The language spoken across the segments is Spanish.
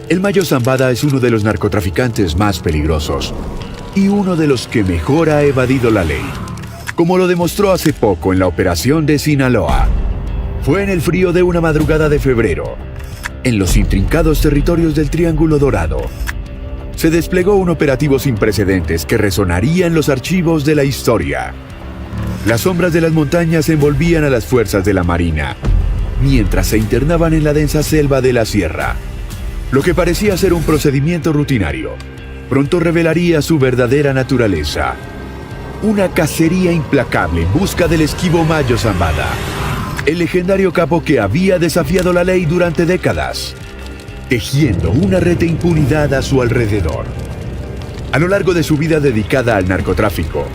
El Mayo Zambada es uno de los narcotraficantes más peligrosos y uno de los que mejor ha evadido la ley, como lo demostró hace poco en la operación de Sinaloa. Fue en el frío de una madrugada de febrero, en los intrincados territorios del Triángulo Dorado. Se desplegó un operativo sin precedentes que resonaría en los archivos de la historia. Las sombras de las montañas envolvían a las fuerzas de la Marina, mientras se internaban en la densa selva de la sierra. Lo que parecía ser un procedimiento rutinario, pronto revelaría su verdadera naturaleza. Una cacería implacable en busca del esquivo Mayo Zambada, el legendario capo que había desafiado la ley durante décadas, tejiendo una red de impunidad a su alrededor. A lo largo de su vida dedicada al narcotráfico,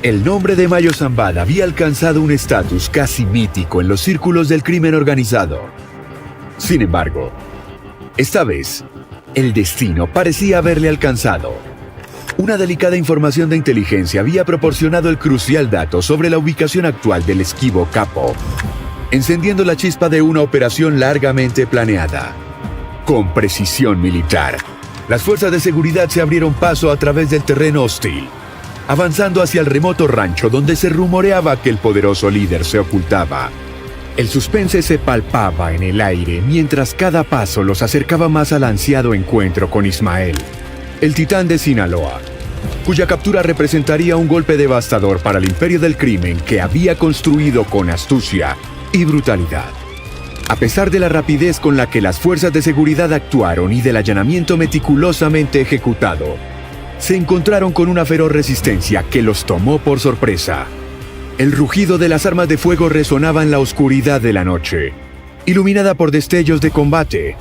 el nombre de Mayo Zambada había alcanzado un estatus casi mítico en los círculos del crimen organizado. Sin embargo, esta vez, el destino parecía haberle alcanzado. Una delicada información de inteligencia había proporcionado el crucial dato sobre la ubicación actual del esquivo capo, encendiendo la chispa de una operación largamente planeada. Con precisión militar, las fuerzas de seguridad se abrieron paso a través del terreno hostil, avanzando hacia el remoto rancho donde se rumoreaba que el poderoso líder se ocultaba. El suspense se palpaba en el aire mientras cada paso los acercaba más al ansiado encuentro con Ismael, el titán de Sinaloa, cuya captura representaría un golpe devastador para el imperio del crimen que había construido con astucia y brutalidad. A pesar de la rapidez con la que las fuerzas de seguridad actuaron y del allanamiento meticulosamente ejecutado, se encontraron con una feroz resistencia que los tomó por sorpresa. El rugido de las armas de fuego resonaba en la oscuridad de la noche, iluminada por destellos de combate.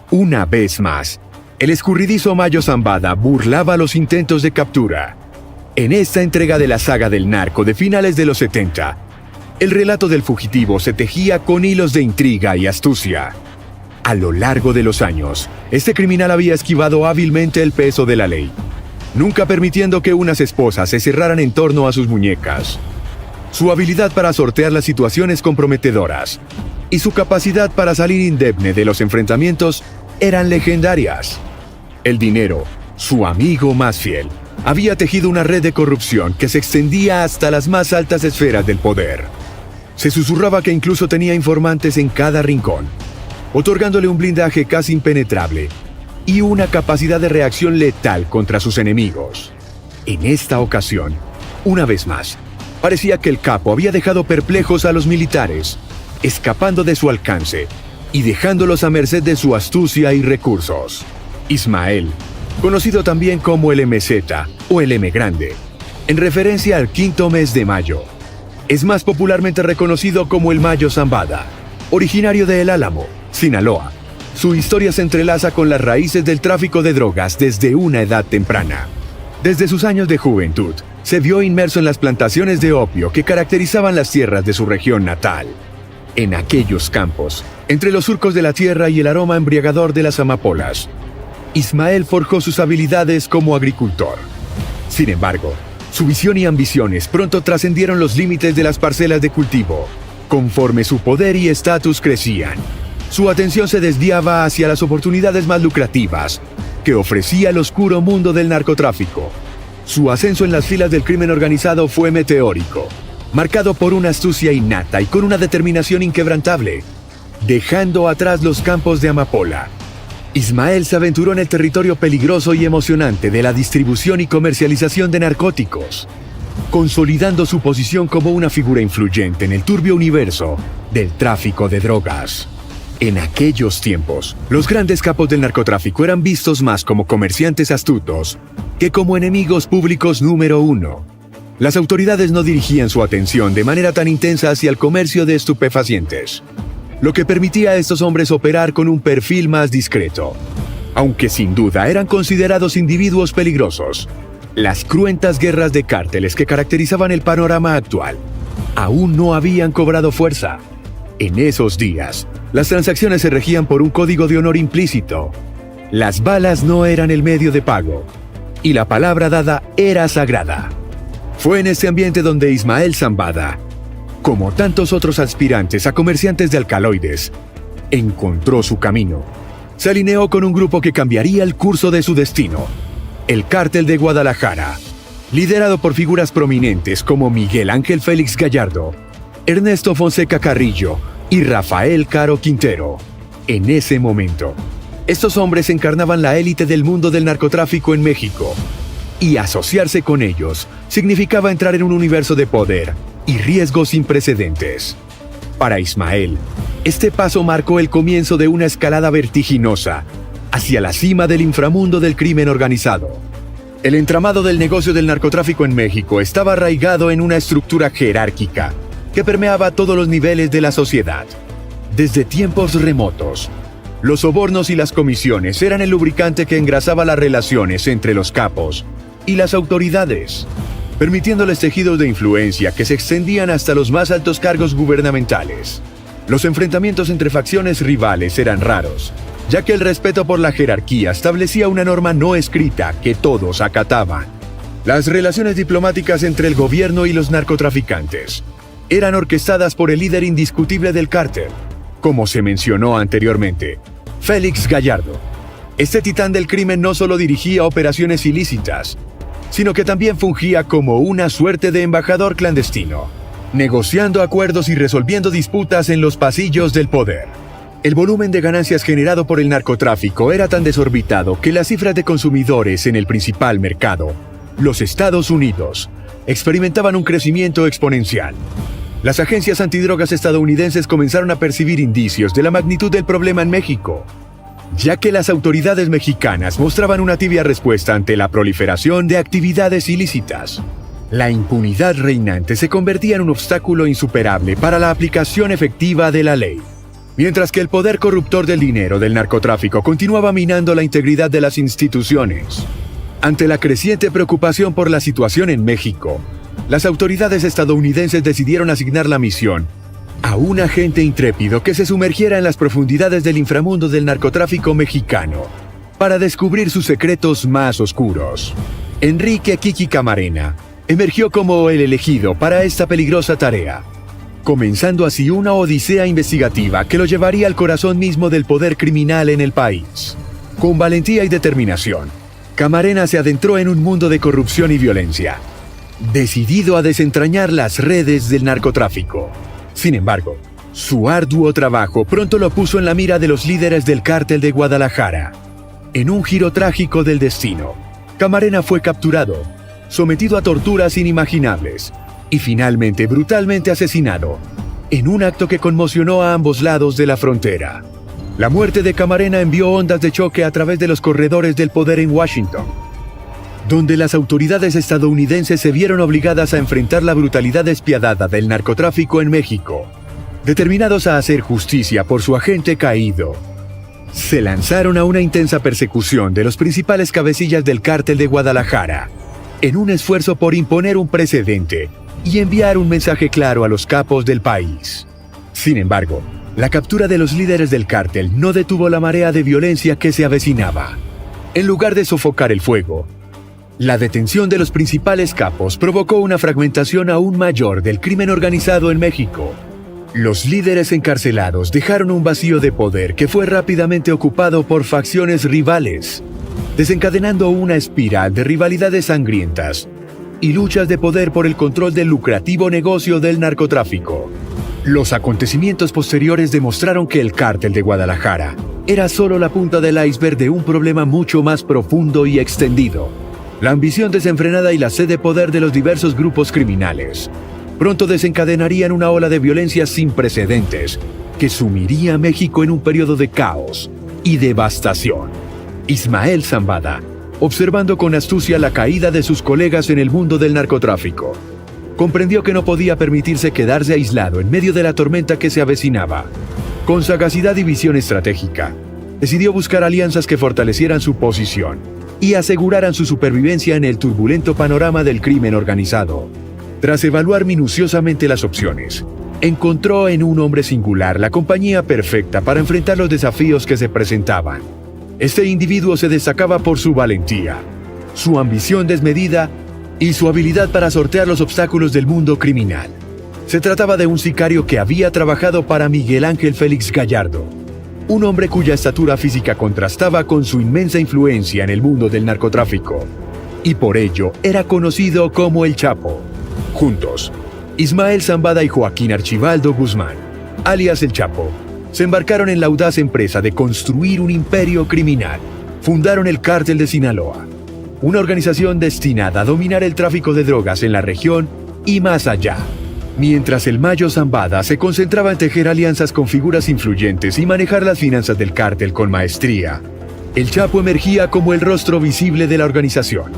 Una vez más, el escurridizo Mayo Zambada burlaba los intentos de captura. En esta entrega de la saga del narco de finales de los 70, el relato del fugitivo se tejía con hilos de intriga y astucia. A lo largo de los años, este criminal había esquivado hábilmente el peso de la ley, nunca permitiendo que unas esposas se cerraran en torno a sus muñecas. Su habilidad para sortear las situaciones comprometedoras y su capacidad para salir indemne de los enfrentamientos eran legendarias. El dinero, su amigo más fiel, había tejido una red de corrupción que se extendía hasta las más altas esferas del poder. Se susurraba que incluso tenía informantes en cada rincón, otorgándole un blindaje casi impenetrable y una capacidad de reacción letal contra sus enemigos. En esta ocasión, una vez más, parecía que el capo había dejado perplejos a los militares, escapando de su alcance y dejándolos a merced de su astucia y recursos. Ismael, conocido también como el MZ o el M Grande, en referencia al quinto mes de mayo, es más popularmente reconocido como el Mayo Zambada, originario de El Álamo, Sinaloa. Su historia se entrelaza con las raíces del tráfico de drogas desde una edad temprana. Desde sus años de juventud, se vio inmerso en las plantaciones de opio que caracterizaban las tierras de su región natal. En aquellos campos, entre los surcos de la tierra y el aroma embriagador de las amapolas, Ismael forjó sus habilidades como agricultor. Sin embargo, su visión y ambiciones pronto trascendieron los límites de las parcelas de cultivo. Conforme su poder y estatus crecían, su atención se desviaba hacia las oportunidades más lucrativas que ofrecía el oscuro mundo del narcotráfico. Su ascenso en las filas del crimen organizado fue meteórico, marcado por una astucia innata y con una determinación inquebrantable. Dejando atrás los campos de amapola, Ismael se aventuró en el territorio peligroso y emocionante de la distribución y comercialización de narcóticos, consolidando su posición como una figura influyente en el turbio universo del tráfico de drogas. En aquellos tiempos, los grandes capos del narcotráfico eran vistos más como comerciantes astutos que como enemigos públicos número uno. Las autoridades no dirigían su atención de manera tan intensa hacia el comercio de estupefacientes, lo que permitía a estos hombres operar con un perfil más discreto. Aunque sin duda eran considerados individuos peligrosos, las cruentas guerras de cárteles que caracterizaban el panorama actual aún no habían cobrado fuerza. En esos días, las transacciones se regían por un código de honor implícito. Las balas no eran el medio de pago, y la palabra dada era sagrada. Fue en este ambiente donde Ismael Zambada, como tantos otros aspirantes a comerciantes de alcaloides, encontró su camino. se alineó con un grupo que cambiaría el curso de su destino: el Cártel de Guadalajara, liderado por figuras prominentes como Miguel Ángel Félix Gallardo, Ernesto Fonseca Carrillo y Rafael Caro Quintero. En ese momento, estos hombres encarnaban la élite del mundo del narcotráfico en México, y asociarse con ellos significaba entrar en un universo de poder y riesgos sin precedentes. Para Ismael, este paso marcó el comienzo de una escalada vertiginosa hacia la cima del inframundo del crimen organizado. El entramado del negocio del narcotráfico en México estaba arraigado en una estructura jerárquica que permeaba todos los niveles de la sociedad. Desde tiempos remotos, los sobornos y las comisiones eran el lubricante que engrasaba las relaciones entre los capos y las autoridades, permitiéndoles tejidos de influencia que se extendían hasta los más altos cargos gubernamentales. Los enfrentamientos entre facciones rivales eran raros, ya que el respeto por la jerarquía establecía una norma no escrita que todos acataban. Las relaciones diplomáticas entre el gobierno y los narcotraficantes eran orquestadas por el líder indiscutible del cártel, como se mencionó anteriormente, Félix Gallardo. Este titán del crimen no solo dirigía operaciones ilícitas, sino que también fungía como una suerte de embajador clandestino, negociando acuerdos y resolviendo disputas en los pasillos del poder. El volumen de ganancias generado por el narcotráfico era tan desorbitado que las cifras de consumidores en el principal mercado, los Estados Unidos, experimentaban un crecimiento exponencial. Las agencias antidrogas estadounidenses comenzaron a percibir indicios de la magnitud del problema en México, ya que las autoridades mexicanas mostraban una tibia respuesta ante la proliferación de actividades ilícitas. La impunidad reinante se convertía en un obstáculo insuperable para la aplicación efectiva de la ley, mientras que el poder corruptor del dinero del narcotráfico continuaba minando la integridad de las instituciones. Ante la creciente preocupación por la situación en México, las autoridades estadounidenses decidieron asignar la misión a un agente intrépido que se sumergiera en las profundidades del inframundo del narcotráfico mexicano para descubrir sus secretos más oscuros. Enrique Kiki Camarena emergió como el elegido para esta peligrosa tarea, comenzando así una odisea investigativa que lo llevaría al corazón mismo del poder criminal en el país. Con valentía y determinación, Camarena se adentró en un mundo de corrupción y violencia, decidido a desentrañar las redes del narcotráfico. Sin embargo, su arduo trabajo pronto lo puso en la mira de los líderes del Cártel de Guadalajara. En un giro trágico del destino, Camarena fue capturado, sometido a torturas inimaginables y finalmente brutalmente asesinado, en un acto que conmocionó a ambos lados de la frontera. La muerte de Camarena envió ondas de choque a través de los corredores del poder en Washington, donde las autoridades estadounidenses se vieron obligadas a enfrentar la brutalidad despiadada del narcotráfico en México. Determinados a hacer justicia por su agente caído, se lanzaron a una intensa persecución de los principales cabecillas del Cártel de Guadalajara, en un esfuerzo por imponer un precedente y enviar un mensaje claro a los capos del país. Sin embargo, la captura de los líderes del cártel no detuvo la marea de violencia que se avecinaba. En lugar de sofocar el fuego, la detención de los principales capos provocó una fragmentación aún mayor del crimen organizado en México. Los líderes encarcelados dejaron un vacío de poder que fue rápidamente ocupado por facciones rivales, desencadenando una espiral de rivalidades sangrientas y luchas de poder por el control del lucrativo negocio del narcotráfico. Los acontecimientos posteriores demostraron que el Cártel de Guadalajara era solo la punta del iceberg de un problema mucho más profundo y extendido. La ambición desenfrenada y la sed de poder de los diversos grupos criminales pronto desencadenarían una ola de violencia sin precedentes que sumiría a México en un periodo de caos y devastación. Ismael Zambada, observando con astucia la caída de sus colegas en el mundo del narcotráfico, comprendió que no podía permitirse quedarse aislado en medio de la tormenta que se avecinaba. Con sagacidad y visión estratégica, decidió buscar alianzas que fortalecieran su posición y aseguraran su supervivencia en el turbulento panorama del crimen organizado. Tras evaluar minuciosamente las opciones, encontró en un hombre singular la compañía perfecta para enfrentar los desafíos que se presentaban. Este individuo se destacaba por su valentía, su ambición desmedida y su habilidad para sortear los obstáculos del mundo criminal. Se trataba de un sicario que había trabajado para Miguel Ángel Félix Gallardo, un hombre cuya estatura física contrastaba con su inmensa influencia en el mundo del narcotráfico, y por ello era conocido como el Chapo. Juntos, Ismael Zambada y Joaquín Archibaldo Guzmán, alias el Chapo, se embarcaron en la audaz empresa de construir un imperio criminal. Fundaron el Cártel de Sinaloa, una organización destinada a dominar el tráfico de drogas en la región y más allá. Mientras el Mayo Zambada se concentraba en tejer alianzas con figuras influyentes y manejar las finanzas del cártel con maestría, el Chapo emergía como el rostro visible de la organización,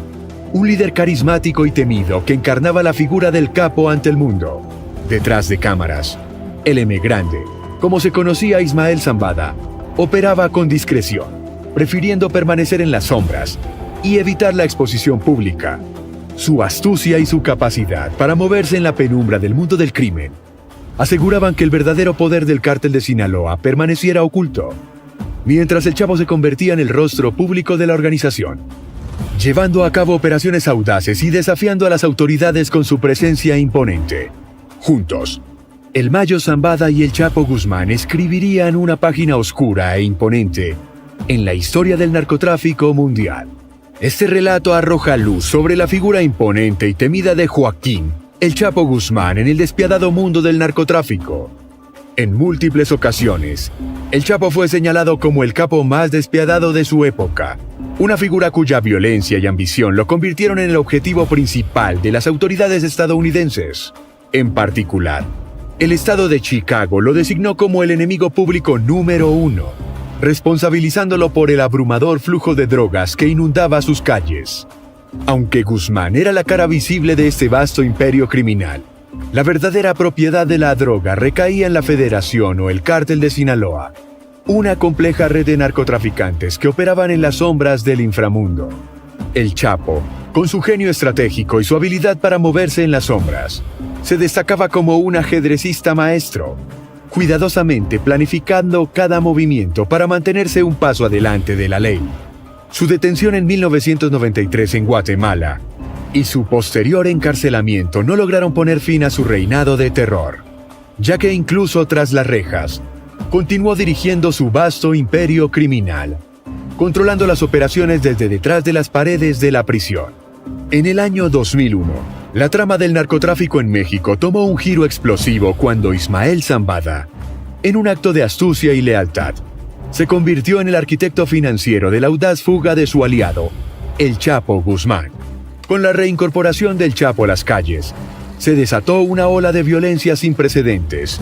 un líder carismático y temido que encarnaba la figura del capo ante el mundo. Detrás de cámaras, el M Grande, como se conocía a Ismael Zambada, operaba con discreción, prefiriendo permanecer en las sombras y evitar la exposición pública. Su astucia y su capacidad para moverse en la penumbra del mundo del crimen aseguraban que el verdadero poder del cártel de Sinaloa permaneciera oculto, mientras el Chapo se convertía en el rostro público de la organización, llevando a cabo operaciones audaces y desafiando a las autoridades con su presencia imponente. Juntos, el Mayo Zambada y el Chapo Guzmán escribirían una página oscura e imponente en la historia del narcotráfico mundial. Este relato arroja luz sobre la figura imponente y temida de Joaquín, el Chapo Guzmán, en el despiadado mundo del narcotráfico. En múltiples ocasiones, el Chapo fue señalado como el capo más despiadado de su época, una figura cuya violencia y ambición lo convirtieron en el objetivo principal de las autoridades estadounidenses. En particular, el estado de Chicago lo designó como el enemigo público número 1, responsabilizándolo por el abrumador flujo de drogas que inundaba sus calles. Aunque Guzmán era la cara visible de este vasto imperio criminal, la verdadera propiedad de la droga recaía en la Federación o el Cártel de Sinaloa, una compleja red de narcotraficantes que operaban en las sombras del inframundo. El Chapo, con su genio estratégico y su habilidad para moverse en las sombras, se destacaba como un ajedrecista maestro, cuidadosamente planificando cada movimiento para mantenerse un paso adelante de la ley. Su detención en 1993 en Guatemala y su posterior encarcelamiento no lograron poner fin a su reinado de terror, ya que incluso tras las rejas, continuó dirigiendo su vasto imperio criminal, controlando las operaciones desde detrás de las paredes de la prisión. En el año 2001, la trama del narcotráfico en México tomó un giro explosivo cuando Ismael Zambada, en un acto de astucia y lealtad, se convirtió en el arquitecto financiero de la audaz fuga de su aliado, el Chapo Guzmán. Con la reincorporación del Chapo a las calles, se desató una ola de violencia sin precedentes,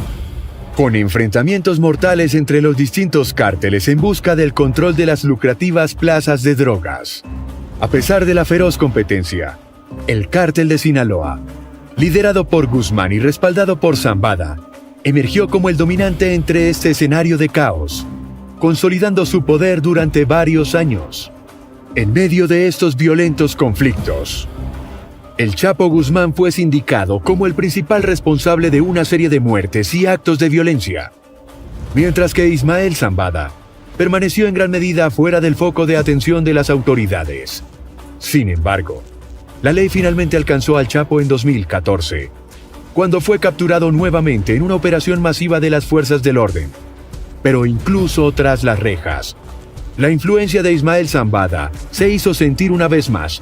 con enfrentamientos mortales entre los distintos cárteles en busca del control de las lucrativas plazas de drogas. A pesar de la feroz competencia, el Cártel de Sinaloa, liderado por Guzmán y respaldado por Zambada, emergió como el dominante entre este escenario de caos, consolidando su poder durante varios años. En medio de estos violentos conflictos, el Chapo Guzmán fue sindicado como el principal responsable de una serie de muertes y actos de violencia, mientras que Ismael Zambada permaneció en gran medida fuera del foco de atención de las autoridades. Sin embargo, la ley finalmente alcanzó al Chapo en 2014, cuando fue capturado nuevamente en una operación masiva de las fuerzas del orden. Pero incluso tras las rejas, la influencia de Ismael Zambada se hizo sentir una vez más,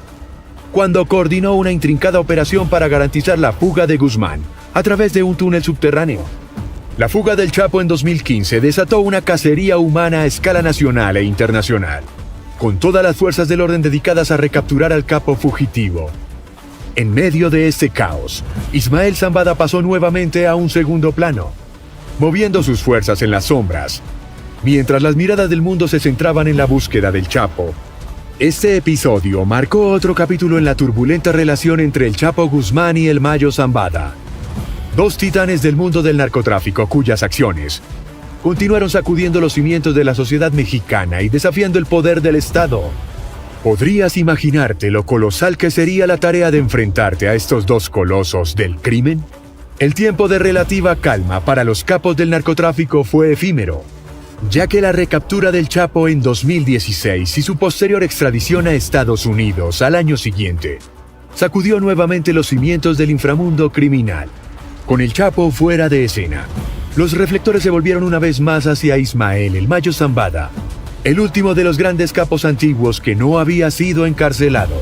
cuando coordinó una intrincada operación para garantizar la fuga de Guzmán a través de un túnel subterráneo. La fuga del Chapo en 2015 desató una cacería humana a escala nacional e internacional, con todas las fuerzas del orden dedicadas a recapturar al capo fugitivo. En medio de este caos, Ismael Zambada pasó nuevamente a un segundo plano, moviendo sus fuerzas en las sombras, mientras las miradas del mundo se centraban en la búsqueda del Chapo. Este episodio marcó otro capítulo en la turbulenta relación entre el Chapo Guzmán y el Mayo Zambada, dos titanes del mundo del narcotráfico cuyas acciones continuaron sacudiendo los cimientos de la sociedad mexicana y desafiando el poder del Estado. ¿Podrías imaginarte lo colosal que sería la tarea de enfrentarte a estos dos colosos del crimen? El tiempo de relativa calma para los capos del narcotráfico fue efímero, ya que la recaptura del Chapo en 2016 y su posterior extradición a Estados Unidos al año siguiente sacudió nuevamente los cimientos del inframundo criminal. Con el Chapo fuera de escena, Los reflectores se volvieron una vez más hacia Ismael el Mayo Zambada, el último de los grandes capos antiguos que no había sido encarcelado.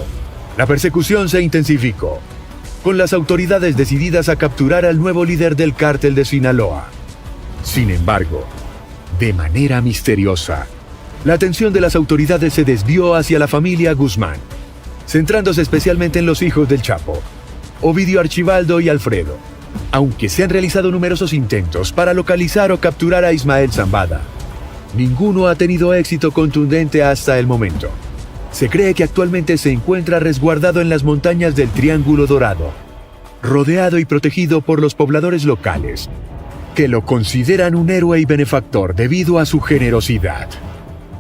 La persecución se intensificó, con las autoridades decididas a capturar al nuevo líder del cártel de Sinaloa. Sin embargo, de manera misteriosa, la atención de las autoridades se desvió hacia la familia Guzmán, centrándose especialmente en los hijos del Chapo, Ovidio Archibaldo y Alfredo. Aunque se han realizado numerosos intentos para localizar o capturar a Ismael Zambada, ninguno ha tenido éxito contundente hasta el momento. Se cree que actualmente se encuentra resguardado en las montañas del Triángulo Dorado, rodeado y protegido por los pobladores locales, que lo consideran un héroe y benefactor debido a su generosidad.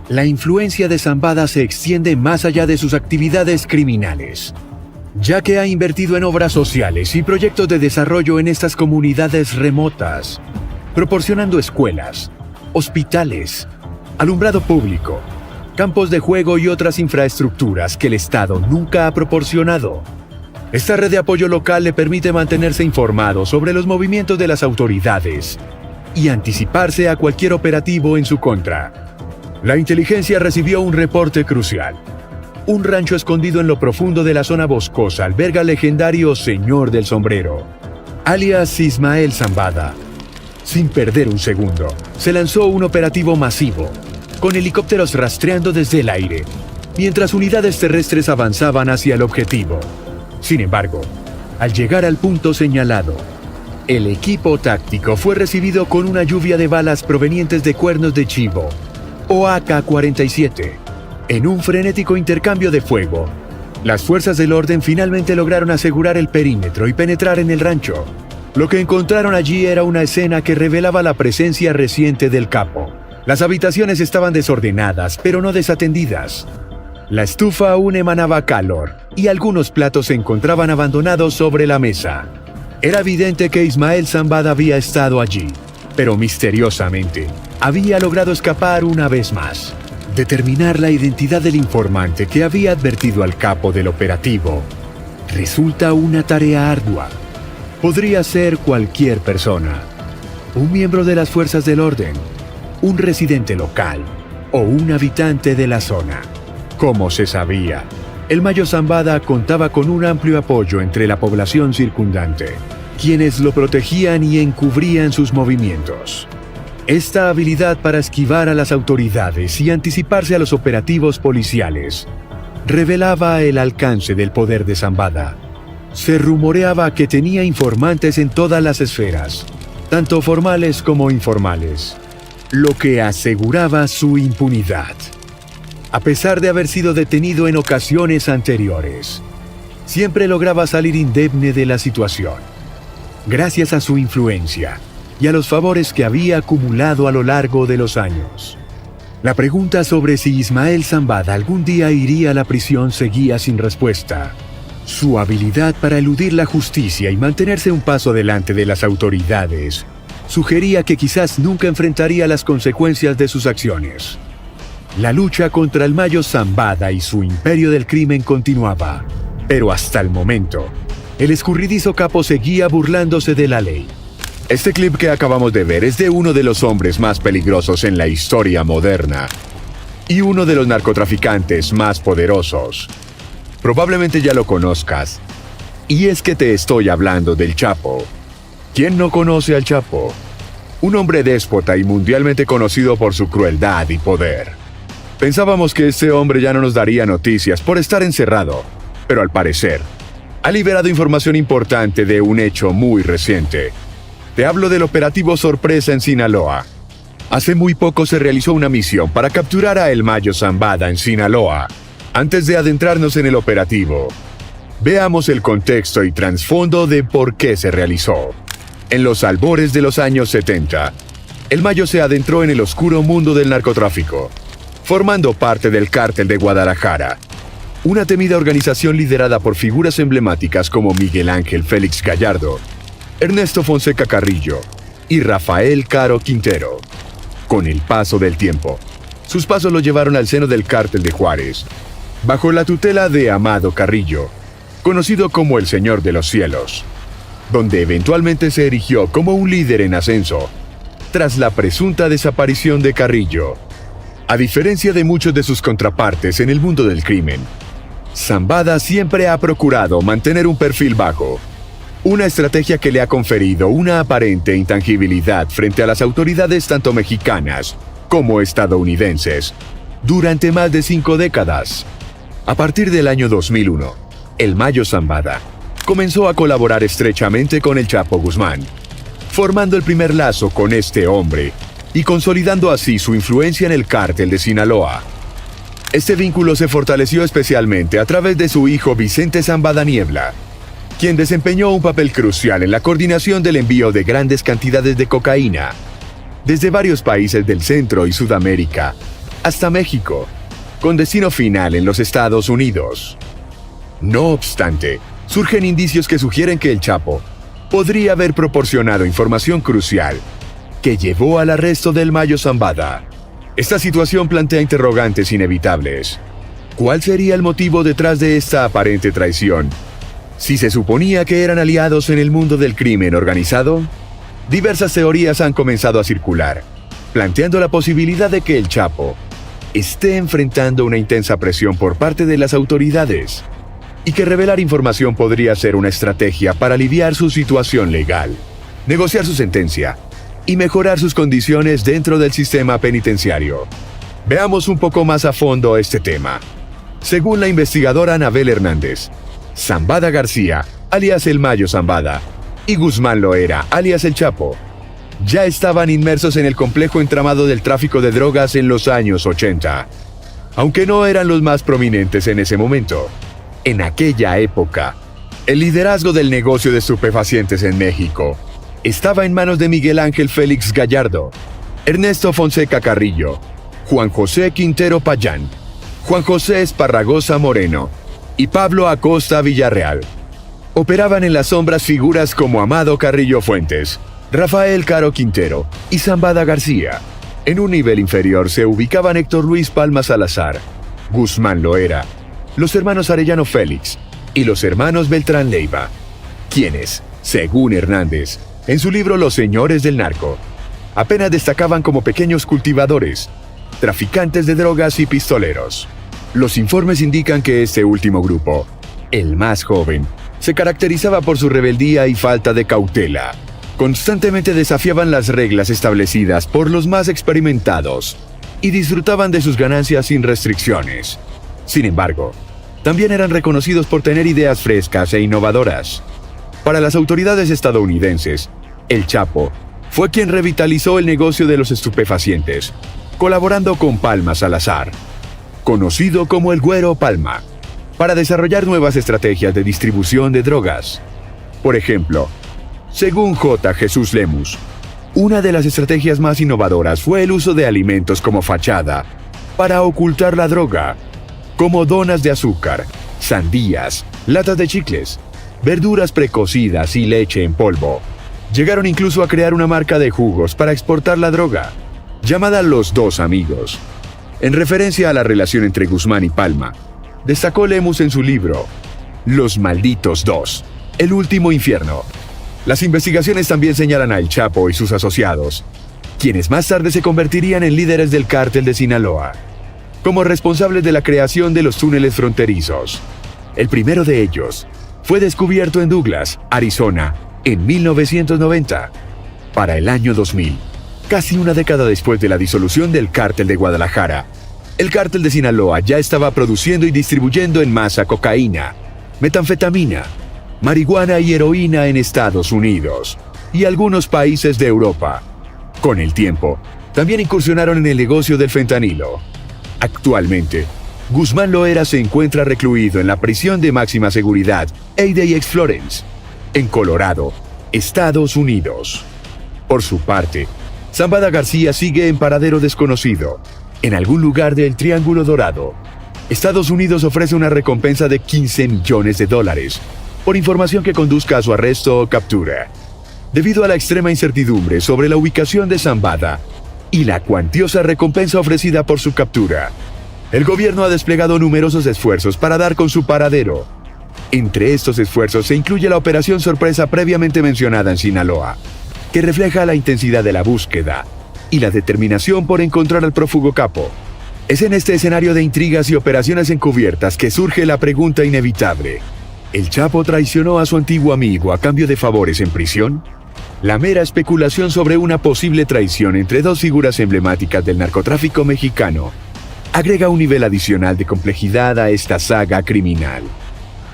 La influencia de Zambada se extiende más allá de sus actividades criminales, ya que ha invertido en obras sociales y proyectos de desarrollo en estas comunidades remotas, proporcionando escuelas, hospitales, alumbrado público, campos de juego y otras infraestructuras que el Estado nunca ha proporcionado. Esta red de apoyo local le permite mantenerse informado sobre los movimientos de las autoridades y anticiparse a cualquier operativo en su contra. La inteligencia recibió un reporte crucial. Un rancho escondido en lo profundo de la zona boscosa alberga al legendario Señor del Sombrero, alias Ismael Zambada. Sin perder un segundo, se lanzó un operativo masivo, con helicópteros rastreando desde el aire, mientras unidades terrestres avanzaban hacia el objetivo. Sin embargo, al llegar al punto señalado, el equipo táctico fue recibido con una lluvia de balas provenientes de cuernos de chivo, o AK-47. En un frenético intercambio de fuego, las fuerzas del orden finalmente lograron asegurar el perímetro y penetrar en el rancho. Lo que encontraron allí era una escena que revelaba la presencia reciente del capo. Las habitaciones estaban desordenadas, pero no desatendidas. La estufa aún emanaba calor, y algunos platos se encontraban abandonados sobre la mesa. Era evidente que Ismael Zambada había estado allí, pero misteriosamente, había logrado escapar una vez más. Determinar la identidad del informante que había advertido al capo del operativo resulta una tarea ardua. Podría ser cualquier persona, un miembro de las fuerzas del orden, un residente local o un habitante de la zona. Como se sabía, el Mayo Zambada contaba con un amplio apoyo entre la población circundante, quienes lo protegían y encubrían sus movimientos. Esta habilidad para esquivar a las autoridades y anticiparse a los operativos policiales revelaba el alcance del poder de Zambada. Se rumoreaba que tenía informantes en todas las esferas, tanto formales como informales, lo que aseguraba su impunidad. A pesar de haber sido detenido en ocasiones anteriores, siempre lograba salir indemne de la situación, gracias a su influencia y a los favores que había acumulado a lo largo de los años. La pregunta sobre si Ismael Zambada algún día iría a la prisión seguía sin respuesta. Su habilidad para eludir la justicia y mantenerse un paso adelante de las autoridades sugería que quizás nunca enfrentaría las consecuencias de sus acciones. La lucha contra el Mayo Zambada y su imperio del crimen continuaba, pero hasta el momento, el escurridizo capo seguía burlándose de la ley. Este clip que acabamos de ver es de uno de los hombres más peligrosos en la historia moderna y uno de los narcotraficantes más poderosos. Probablemente ya lo conozcas, y es que te estoy hablando del Chapo. ¿Quién no conoce al Chapo? Un hombre déspota y mundialmente conocido por su crueldad y poder. Pensábamos que este hombre ya no nos daría noticias por estar encerrado, pero al parecer, ha liberado información importante de un hecho muy reciente. Te hablo del operativo sorpresa en Sinaloa. Hace muy poco se realizó una misión para capturar a El Mayo Zambada en Sinaloa. Antes de adentrarnos en el operativo, veamos el contexto y trasfondo de por qué se realizó. En los albores de los años 70, El Mayo se adentró en el oscuro mundo del narcotráfico, formando parte del Cártel de Guadalajara, una temida organización liderada por figuras emblemáticas como Miguel Ángel Félix Gallardo, Ernesto Fonseca Carrillo y Rafael Caro Quintero. Con el paso del tiempo, sus pasos lo llevaron al seno del Cártel de Juárez, bajo la tutela de Amado Carrillo, conocido como el Señor de los Cielos, donde eventualmente se erigió como un líder en ascenso, tras la presunta desaparición de Carrillo. A diferencia de muchos de sus contrapartes en el mundo del crimen, Zambada siempre ha procurado mantener un perfil bajo, una estrategia que le ha conferido una aparente intangibilidad frente a las autoridades tanto mexicanas como estadounidenses durante más de 5 décadas. A partir del año 2001, el Mayo Zambada comenzó a colaborar estrechamente con el Chapo Guzmán, formando el primer lazo con este hombre y consolidando así su influencia en el cártel de Sinaloa. Este vínculo se fortaleció especialmente a través de su hijo Vicente Zambada Niebla, quien desempeñó un papel crucial en la coordinación del envío de grandes cantidades de cocaína, desde varios países del Centro y Sudamérica hasta México, con destino final en los Estados Unidos. No obstante, surgen indicios que sugieren que el Chapo podría haber proporcionado información crucial que llevó al arresto del Mayo Zambada. Esta situación plantea interrogantes inevitables. ¿Cuál sería el motivo detrás de esta aparente traición? Si se suponía que eran aliados en el mundo del crimen organizado, diversas teorías han comenzado a circular, planteando la posibilidad de que el Chapo esté enfrentando una intensa presión por parte de las autoridades y que revelar información podría ser una estrategia para aliviar su situación legal, negociar su sentencia y mejorar sus condiciones dentro del sistema penitenciario. Veamos un poco más a fondo este tema. Según la investigadora Anabel Hernández, Zambada García, alias el Mayo Zambada, y Guzmán Loera, alias el Chapo, ya estaban inmersos en el complejo entramado del tráfico de drogas en los años 80, aunque no eran los más prominentes en ese momento. En aquella época, el liderazgo del negocio de estupefacientes en México estaba en manos de Miguel Ángel Félix Gallardo, Ernesto Fonseca Carrillo, Juan José Quintero Payán, Juan José Esparragosa Moreno y Pablo Acosta Villarreal. Operaban en las sombras figuras como Amado Carrillo Fuentes, Rafael Caro Quintero y Zambada García. En un nivel inferior se ubicaban Héctor Luis Palma Salazar, Guzmán Loera, los hermanos Arellano Félix y los hermanos Beltrán Leiva, quienes, según Hernández, en su libro Los Señores del Narco, apenas destacaban como pequeños cultivadores, traficantes de drogas y pistoleros. Los informes indican que este último grupo, el más joven, se caracterizaba por su rebeldía y falta de cautela. Constantemente desafiaban las reglas establecidas por los más experimentados y disfrutaban de sus ganancias sin restricciones. Sin embargo, también eran reconocidos por tener ideas frescas e innovadoras. Para las autoridades estadounidenses, el Chapo fue quien revitalizó el negocio de los estupefacientes, colaborando con Palma Salazar, conocido como el Güero Palma, para desarrollar nuevas estrategias de distribución de drogas. Por ejemplo, según J. Jesús Lemus, una de las estrategias más innovadoras fue el uso de alimentos como fachada para ocultar la droga, como donas de azúcar, sandías, latas de chicles, verduras precocidas y leche en polvo. Llegaron incluso a crear una marca de jugos para exportar la droga, llamada Los Dos Amigos. En referencia a la relación entre Guzmán y Palma, destacó Lemus en su libro Los Malditos Dos, El Último Infierno. Las investigaciones también señalan a El Chapo y sus asociados, quienes más tarde se convertirían en líderes del cártel de Sinaloa, como responsables de la creación de los túneles fronterizos. El primero de ellos fue descubierto en Douglas, Arizona, en 1990. Para el año 2000, casi una década después de la disolución del cártel de Guadalajara, el cártel de Sinaloa ya estaba produciendo y distribuyendo en masa cocaína, metanfetamina, marihuana y heroína en Estados Unidos y algunos países de Europa. Con el tiempo, también incursionaron en el negocio del fentanilo. Actualmente, Guzmán Loera se encuentra recluido en la prisión de máxima seguridad ADX Florence, en Colorado, Estados Unidos. Por su parte, Zambada García sigue en paradero desconocido, en algún lugar del Triángulo Dorado. Estados Unidos ofrece una recompensa de $15 millones por información que conduzca a su arresto o captura. Debido a la extrema incertidumbre sobre la ubicación de Zambada y la cuantiosa recompensa ofrecida por su captura, el gobierno ha desplegado numerosos esfuerzos para dar con su paradero. Entre estos esfuerzos se incluye la operación sorpresa previamente mencionada en Sinaloa, que refleja la intensidad de la búsqueda y la determinación por encontrar al prófugo capo. Es en este escenario de intrigas y operaciones encubiertas que surge la pregunta inevitable: ¿el Chapo traicionó a su antiguo amigo a cambio de favores en prisión? La mera especulación sobre una posible traición entre dos figuras emblemáticas del narcotráfico mexicano agrega un nivel adicional de complejidad a esta saga criminal.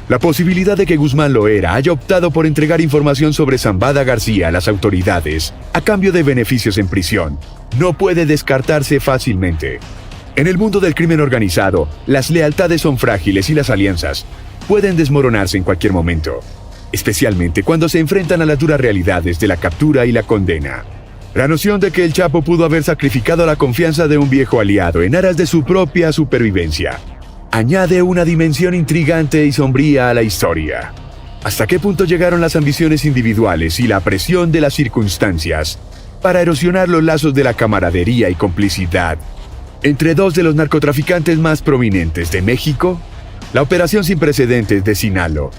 La posibilidad de que Guzmán Loera haya optado por entregar información sobre Zambada García a las autoridades a cambio de beneficios en prisión no puede descartarse fácilmente. En el mundo del crimen organizado, las lealtades son frágiles y las alianzas pueden desmoronarse en cualquier momento, especialmente cuando se enfrentan a las duras realidades de la captura y la condena. La noción de que el Chapo pudo haber sacrificado la confianza de un viejo aliado en aras de su propia supervivencia añade una dimensión intrigante y sombría a la historia. ¿Hasta qué punto llegaron las ambiciones individuales y la presión de las circunstancias para erosionar los lazos de la camaradería y complicidad entre dos de los narcotraficantes más prominentes de México? La operación sin precedentes de Sinaloa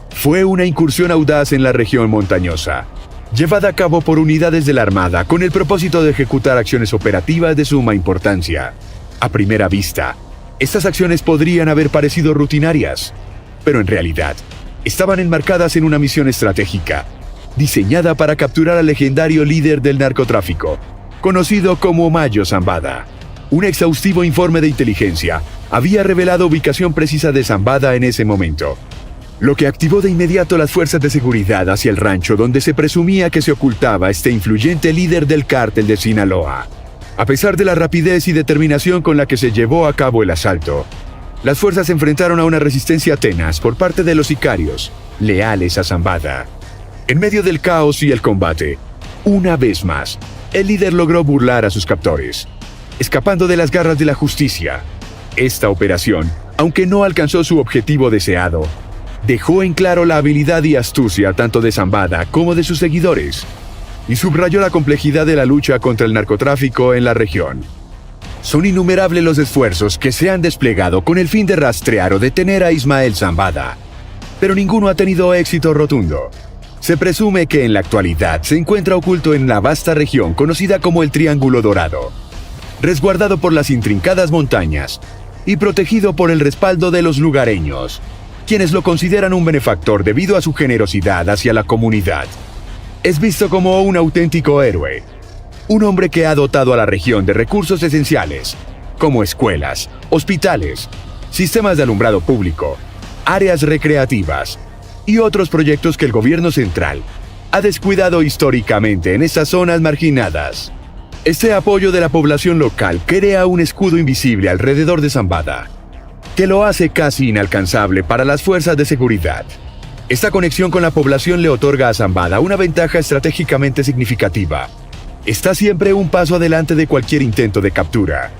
fue una incursión audaz en la región montañosa, llevada a cabo por unidades de la Armada con el propósito de ejecutar acciones operativas de suma importancia. A primera vista, estas acciones podrían haber parecido rutinarias, pero en realidad estaban enmarcadas en una misión estratégica, diseñada para capturar al legendario líder del narcotráfico, conocido como Mayo Zambada. Un exhaustivo informe de inteligencia había revelado ubicación precisa de Zambada en ese momento, lo que activó de inmediato las fuerzas de seguridad hacia el rancho donde se presumía que se ocultaba este influyente líder del cártel de Sinaloa. A pesar de la rapidez y determinación con la que se llevó a cabo el asalto, las fuerzas se enfrentaron a una resistencia tenaz por parte de los sicarios, leales a Zambada. En medio del caos y el combate, una vez más, el líder logró burlar a sus captores, escapando de las garras de la justicia. Esta operación, aunque no alcanzó su objetivo deseado, dejó en claro la habilidad y astucia tanto de Zambada como de sus seguidores, y subrayó la complejidad de la lucha contra el narcotráfico en la región. Son innumerables los esfuerzos que se han desplegado con el fin de rastrear o detener a Ismael Zambada, pero ninguno ha tenido éxito rotundo. Se presume que en la actualidad se encuentra oculto en la vasta región conocida como el Triángulo Dorado, resguardado por las intrincadas montañas y protegido por el respaldo de los lugareños, quienes lo consideran un benefactor debido a su generosidad hacia la comunidad. Es visto como un auténtico héroe, un hombre que ha dotado a la región de recursos esenciales, como escuelas, hospitales, sistemas de alumbrado público, áreas recreativas y otros proyectos que el gobierno central ha descuidado históricamente en estas zonas marginadas. Este apoyo de la población local crea un escudo invisible alrededor de Zambada, que lo hace casi inalcanzable para las fuerzas de seguridad. Esta conexión con la población le otorga a Zambada una ventaja estratégicamente significativa. Está siempre un paso adelante de cualquier intento de captura.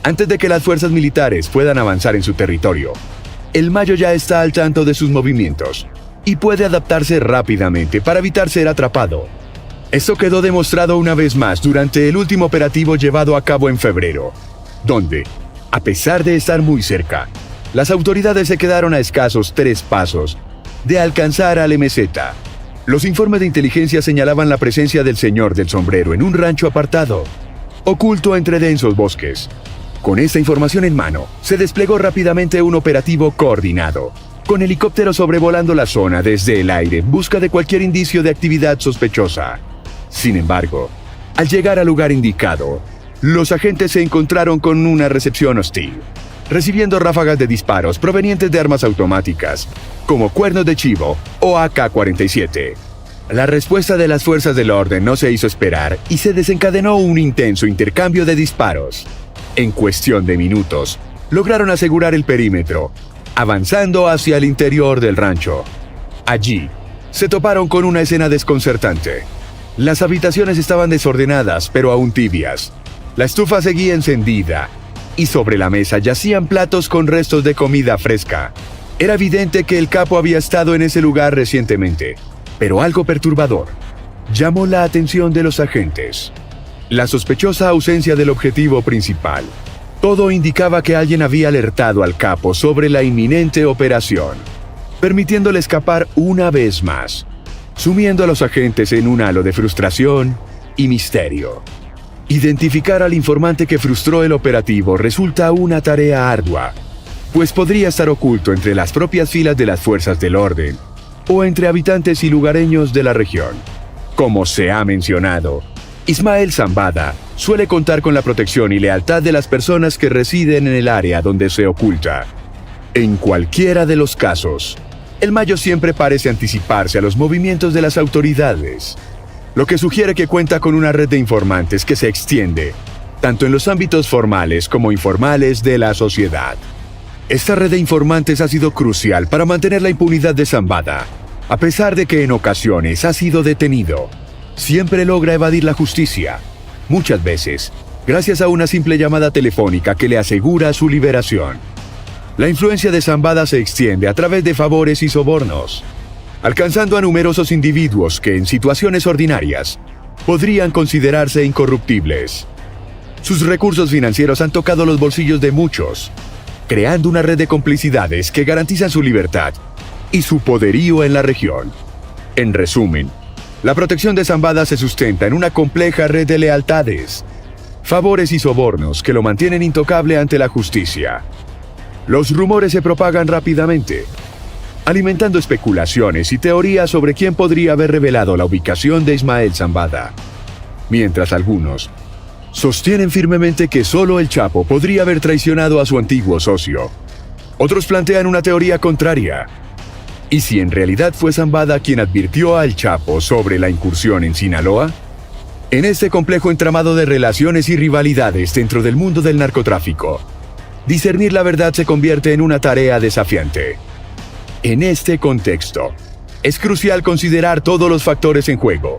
Antes de que las fuerzas militares puedan avanzar en su territorio, el Mayo ya está al tanto de sus movimientos y puede adaptarse rápidamente para evitar ser atrapado. Esto quedó demostrado una vez más durante el último operativo llevado a cabo en febrero, donde, a pesar de estar muy cerca, las autoridades se quedaron a escasos 3 pasos de alcanzar al MZ. Los informes de inteligencia señalaban la presencia del señor del sombrero en un rancho apartado, oculto entre densos bosques. Con esta información en mano, se desplegó rápidamente un operativo coordinado, con helicópteros sobrevolando la zona desde el aire en busca de cualquier indicio de actividad sospechosa. Sin embargo, al llegar al lugar indicado, los agentes se encontraron con una recepción hostil, recibiendo ráfagas de disparos provenientes de armas automáticas, como cuernos de chivo o AK-47. La respuesta de las fuerzas del orden no se hizo esperar y se desencadenó un intenso intercambio de disparos. En cuestión de minutos, lograron asegurar el perímetro, avanzando hacia el interior del rancho. Allí, se toparon con una escena desconcertante. Las habitaciones estaban desordenadas, pero aún tibias. La estufa seguía encendida, y sobre la mesa yacían platos con restos de comida fresca. Era evidente que el capo había estado en ese lugar recientemente, pero algo perturbador llamó la atención de los agentes: la sospechosa ausencia del objetivo principal. Todo indicaba que alguien había alertado al capo sobre la inminente operación, permitiéndole escapar una vez más. sumiendo a los agentes en un halo de frustración y misterio. Identificar al informante que frustró el operativo resulta una tarea ardua, pues podría estar oculto entre las propias filas de las fuerzas del orden o entre habitantes y lugareños de la región. Como se ha mencionado, Ismael Zambada suele contar con la protección y lealtad de las personas que residen en el área donde se oculta. En cualquiera de los casos, el Mayo siempre parece anticiparse a los movimientos de las autoridades, lo que sugiere que cuenta con una red de informantes que se extiende, tanto en los ámbitos formales como informales de la sociedad. Esta red de informantes ha sido crucial para mantener la impunidad de Zambada. A pesar de que en ocasiones ha sido detenido, siempre logra evadir la justicia, muchas veces gracias a una simple llamada telefónica que le asegura su liberación. La influencia de Zambada se extiende a través de favores y sobornos, alcanzando a numerosos individuos que en situaciones ordinarias podrían considerarse incorruptibles. Sus recursos financieros han tocado los bolsillos de muchos, creando una red de complicidades que garantizan su libertad y su poderío en la región. En resumen, la protección de Zambada se sustenta en una compleja red de lealtades, favores y sobornos que lo mantienen intocable ante la justicia. Los rumores se propagan rápidamente, alimentando especulaciones y teorías sobre quién podría haber revelado la ubicación de Ismael Zambada. Mientras algunos sostienen firmemente que solo el Chapo podría haber traicionado a su antiguo socio, otros plantean una teoría contraria. ¿Y si en realidad fue Zambada quien advirtió al Chapo sobre la incursión en Sinaloa? En este complejo entramado de relaciones y rivalidades dentro del mundo del narcotráfico, discernir la verdad se convierte en una tarea desafiante. En este contexto, es crucial considerar todos los factores en juego.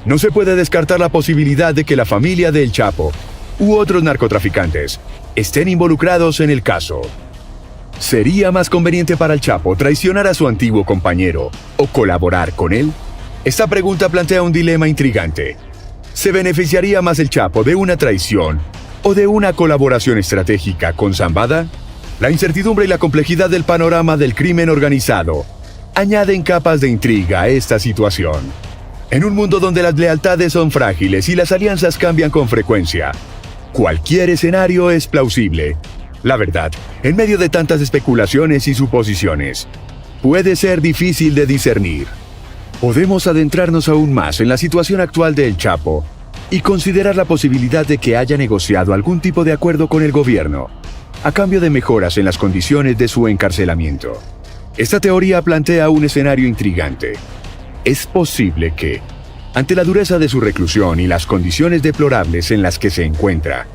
No se puede descartar la posibilidad de que la familia del Chapo u otros narcotraficantes estén involucrados en el caso. ¿Sería más conveniente para el Chapo traicionar a su antiguo compañero o colaborar con él? Esta pregunta plantea un dilema intrigante. ¿Se beneficiaría más el Chapo de una traición o de una colaboración estratégica con Zambada? La incertidumbre y la complejidad del panorama del crimen organizado añaden capas de intriga a esta situación. En un mundo donde las lealtades son frágiles y las alianzas cambian con frecuencia, cualquier escenario es plausible. La verdad, en medio de tantas especulaciones y suposiciones, puede ser difícil de discernir. Podemos adentrarnos aún más en la situación actual del Chapo y considerar la posibilidad de que haya negociado algún tipo de acuerdo con el gobierno, a cambio de mejoras en las condiciones de su encarcelamiento. Esta teoría plantea un escenario intrigante. Es posible que, ante la dureza de su reclusión y las condiciones deplorables en las que se encuentra,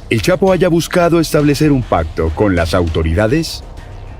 el Chapo haya buscado establecer un pacto con las autoridades.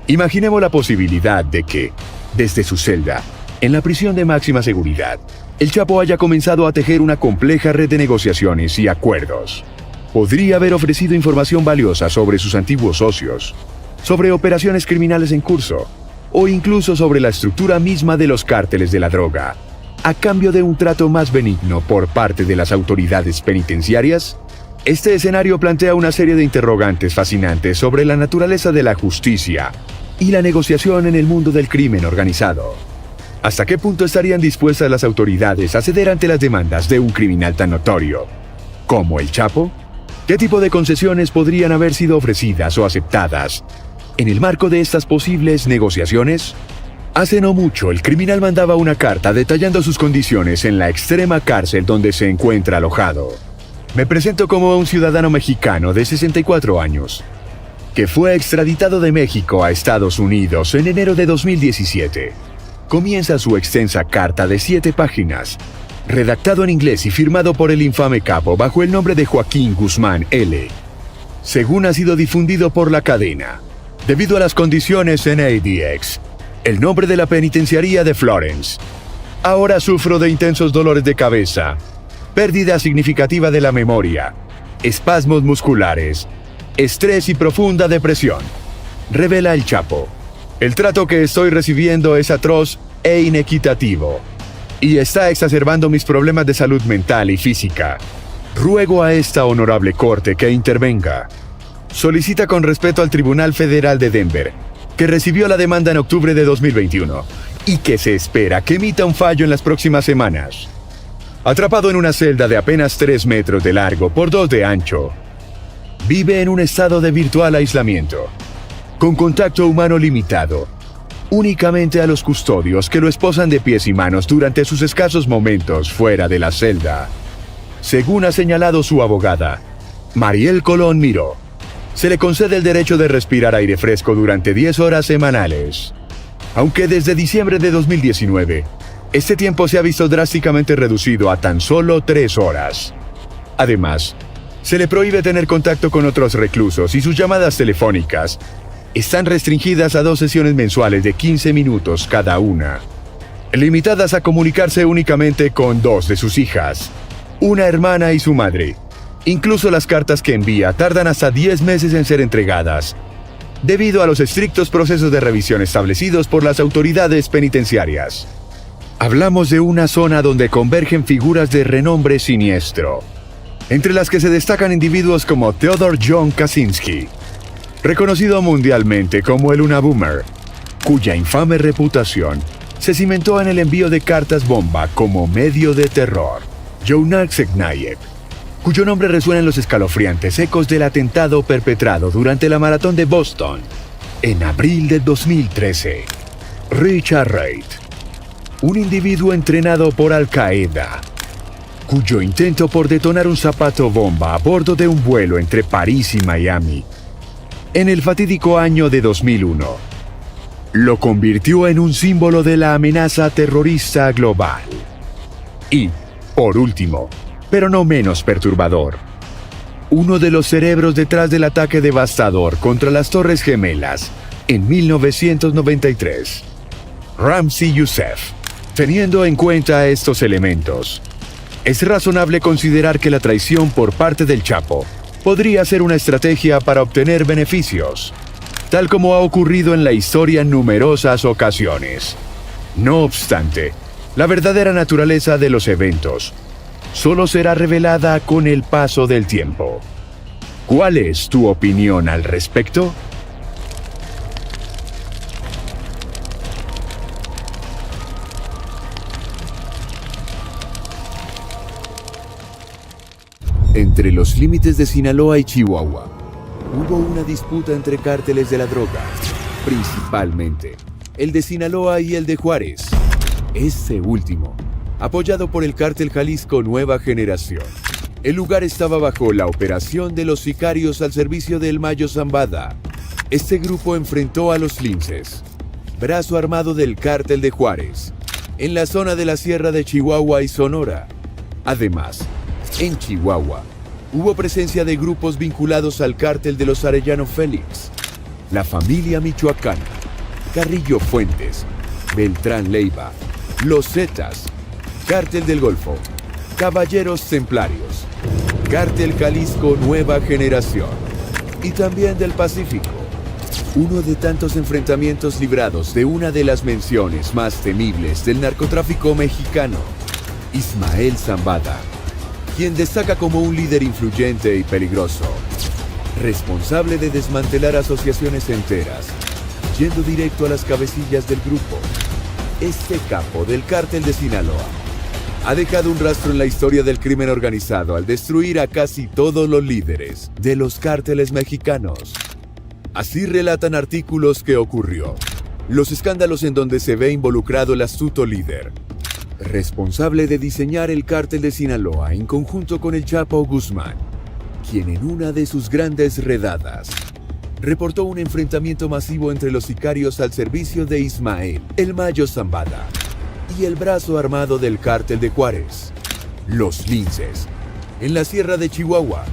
Imaginemos la posibilidad de que, desde su celda, en la prisión de máxima seguridad, el Chapo haya comenzado a tejer una compleja red de negociaciones y acuerdos. Podría haber ofrecido información valiosa sobre sus antiguos socios, sobre operaciones criminales en curso, o incluso sobre la estructura misma de los cárteles de la droga, a cambio de un trato más benigno por parte de las autoridades penitenciarias. Este escenario plantea una serie de interrogantes fascinantes sobre la naturaleza de la justicia y la negociación en el mundo del crimen organizado. ¿Hasta qué punto estarían dispuestas las autoridades a ceder ante las demandas de un criminal tan notorio como el Chapo? ¿Qué tipo de concesiones podrían haber sido ofrecidas o aceptadas en el marco de estas posibles negociaciones? Hace no mucho, el criminal mandaba una carta detallando sus condiciones en la extrema cárcel donde se encuentra alojado. Me presento como un ciudadano mexicano de 64 años, que fue extraditado de México a Estados Unidos en enero de 2017. Comienza su extensa carta de 7 páginas, redactado en inglés y firmado por el infame capo bajo el nombre de Joaquín Guzmán L., según ha sido difundido por la cadena. Debido a las condiciones en ADX, el nombre de la penitenciaría de Florence, ahora sufro de intensos dolores de cabeza, pérdida significativa de la memoria, espasmos musculares, estrés y profunda depresión, revela el Chapo. El trato que estoy recibiendo es atroz e inequitativo, y está exacerbando mis problemas de salud mental y física. Ruego a esta honorable corte que intervenga. Solicita con respeto al Tribunal Federal de Denver, que recibió la demanda en octubre de 2021, y que se espera que emita un fallo en las próximas semanas. Atrapado en una celda de apenas 3 metros de largo por 2 de ancho, vive en un estado de virtual aislamiento, con contacto humano limitado, únicamente a los custodios que lo esposan de pies y manos durante sus escasos momentos fuera de la celda. Según ha señalado su abogada, Mariel Colón Miró, se le concede el derecho de respirar aire fresco durante 10 horas semanales. Aunque desde diciembre de 2019, este tiempo se ha visto drásticamente reducido a tan solo 3 horas. Además, se le prohíbe tener contacto con otros reclusos y sus llamadas telefónicas están restringidas a 2 sesiones mensuales de 15 minutos cada una, limitadas a comunicarse únicamente con 2 de sus hijas, una hermana y su madre. Incluso las cartas que envía tardan hasta 10 meses en ser entregadas, debido a los estrictos procesos de revisión establecidos por las autoridades penitenciarias. Hablamos de una zona donde convergen figuras de renombre siniestro, entre las que se destacan individuos como Theodore John Kaczynski, reconocido mundialmente como el Unabomber, cuya infame reputación se cimentó en el envío de cartas bomba como medio de terror. Jonar Tsarnaev, cuyo nombre resuena en los escalofriantes ecos del atentado perpetrado durante la maratón de Boston en abril de 2013. Richard Reid, un individuo entrenado por Al-Qaeda, cuyo intento por detonar un zapato bomba a bordo de un vuelo entre París y Miami en el fatídico año de 2001, lo convirtió en un símbolo de la amenaza terrorista global. Y, por último, pero no menos perturbador, uno de los cerebros detrás del ataque devastador contra las Torres Gemelas en 1993, Ramzi Youssef. Teniendo en cuenta estos elementos, es razonable considerar que la traición por parte del Chapo podría ser una estrategia para obtener beneficios, tal como ha ocurrido en la historia en numerosas ocasiones. No obstante, la verdadera naturaleza de los eventos solo será revelada con el paso del tiempo. ¿Cuál es tu opinión al respecto? Entre los límites de Sinaloa y Chihuahua, hubo una disputa entre cárteles de la droga, principalmente el de Sinaloa y el de Juárez. Este último, apoyado por el cártel Jalisco Nueva Generación. El lugar estaba bajo la operación de los sicarios al servicio del Mayo Zambada. Este grupo enfrentó a los Linces, brazo armado del cártel de Juárez, en la zona de la Sierra de Chihuahua y Sonora. Además, en Chihuahua, hubo presencia de grupos vinculados al cártel de los Arellano Félix, la familia michoacana, Carrillo Fuentes, Beltrán Leiva, los Zetas, Cártel del Golfo, Caballeros Templarios, Cártel Jalisco Nueva Generación y también del Pacífico. Uno de tantos enfrentamientos librados de una de las menciones más temibles del narcotráfico mexicano, Ismael Zambada, quien destaca como un líder influyente y peligroso, responsable de desmantelar asociaciones enteras, yendo directo a las cabecillas del grupo. Este capo del cártel de Sinaloa ha dejado un rastro en la historia del crimen organizado al destruir a casi todos los líderes de los cárteles mexicanos. Así relatan artículos que ocurrió, los escándalos en donde se ve involucrado el astuto líder, responsable de diseñar el cártel de Sinaloa en conjunto con el Chapo Guzmán, quien en una de sus grandes redadas reportó un enfrentamiento masivo entre los sicarios al servicio de Ismael El Mayo Zambada y el brazo armado del cártel de Juárez, los Linces, en la Sierra de Chihuahua.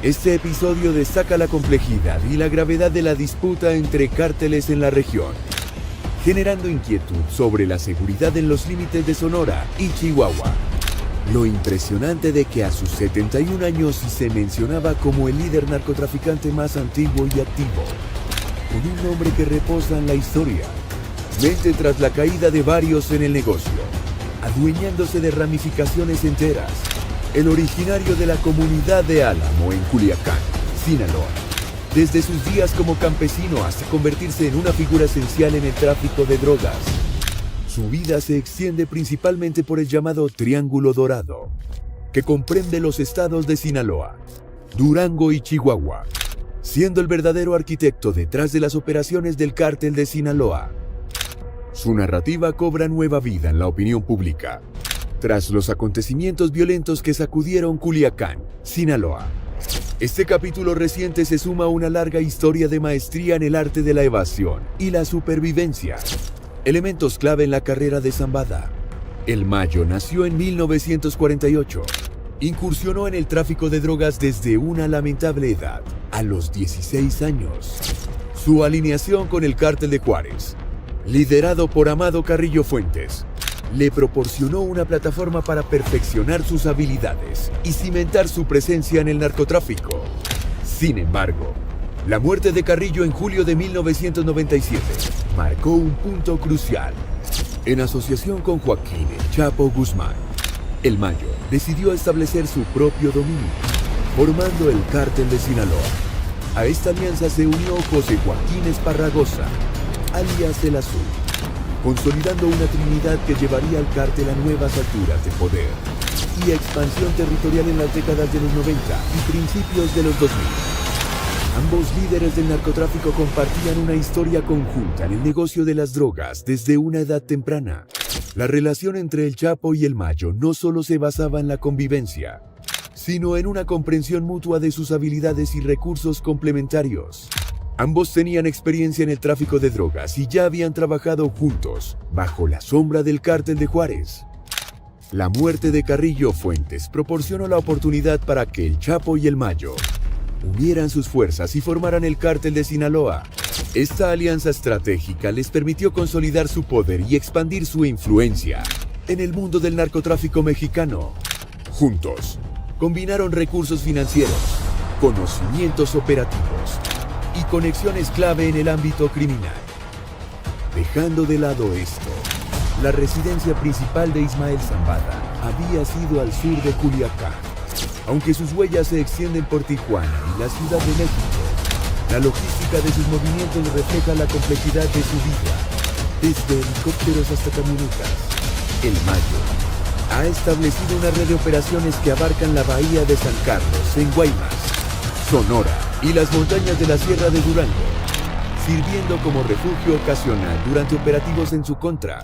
Este episodio destaca la complejidad y la gravedad de la disputa entre cárteles en la región, generando inquietud sobre la seguridad en los límites de Sonora y Chihuahua. Lo impresionante de que a sus 71 años se mencionaba como el líder narcotraficante más antiguo y activo, con un nombre que reposa en la historia, mente tras la caída de varios en el negocio, adueñándose de ramificaciones enteras, el originario de la comunidad de Álamo en Culiacán, Sinaloa, desde sus días como campesino hasta convertirse en una figura esencial en el tráfico de drogas. Su vida se extiende principalmente por el llamado Triángulo Dorado, que comprende los estados de Sinaloa, Durango y Chihuahua, siendo el verdadero arquitecto detrás de las operaciones del Cártel de Sinaloa. Su narrativa cobra nueva vida en la opinión pública, tras los acontecimientos violentos que sacudieron Culiacán, Sinaloa. Este capítulo reciente se suma a una larga historia de maestría en el arte de la evasión y la supervivencia, elementos clave en la carrera de Zambada. El Mayo nació en 1948. Incursionó en el tráfico de drogas desde una lamentable edad, a los 16 años. Su alineación con el Cártel de Juárez, liderado por Amado Carrillo Fuentes, le proporcionó una plataforma para perfeccionar sus habilidades y cimentar su presencia en el narcotráfico. Sin embargo, la muerte de Carrillo en julio de 1997 marcó un punto crucial. En asociación con Joaquín El Chapo Guzmán, el Mayo decidió establecer su propio dominio, formando el Cártel de Sinaloa. A esta alianza se unió José Joaquín Esparragosa, alias El Azul, consolidando una trinidad que llevaría al cártel a nuevas alturas de poder y expansión territorial en las décadas de los 90 y principios de los 2000. Ambos líderes del narcotráfico compartían una historia conjunta en el negocio de las drogas desde una edad temprana. La relación entre el Chapo y el Mayo no solo se basaba en la convivencia, sino en una comprensión mutua de sus habilidades y recursos complementarios. Ambos tenían experiencia en el tráfico de drogas y ya habían trabajado juntos, bajo la sombra del Cártel de Juárez. La muerte de Carrillo Fuentes proporcionó la oportunidad para que el Chapo y el Mayo unieran sus fuerzas y formaran el Cártel de Sinaloa. Esta alianza estratégica les permitió consolidar su poder y expandir su influencia en el mundo del narcotráfico mexicano. Juntos, combinaron recursos financieros, conocimientos operativos y conexiones clave en el ámbito criminal. Dejando de lado esto, la residencia principal de Ismael Zambada había sido al sur de Culiacán. Aunque sus huellas se extienden por Tijuana y la Ciudad de México, la logística de sus movimientos refleja la complejidad de su vida, desde helicópteros hasta camionetas. El Mayo ha establecido una red de operaciones que abarcan la bahía de San Carlos, en Guaymas, Sonora y las montañas de la Sierra de Durango, sirviendo como refugio ocasional durante operativos en su contra.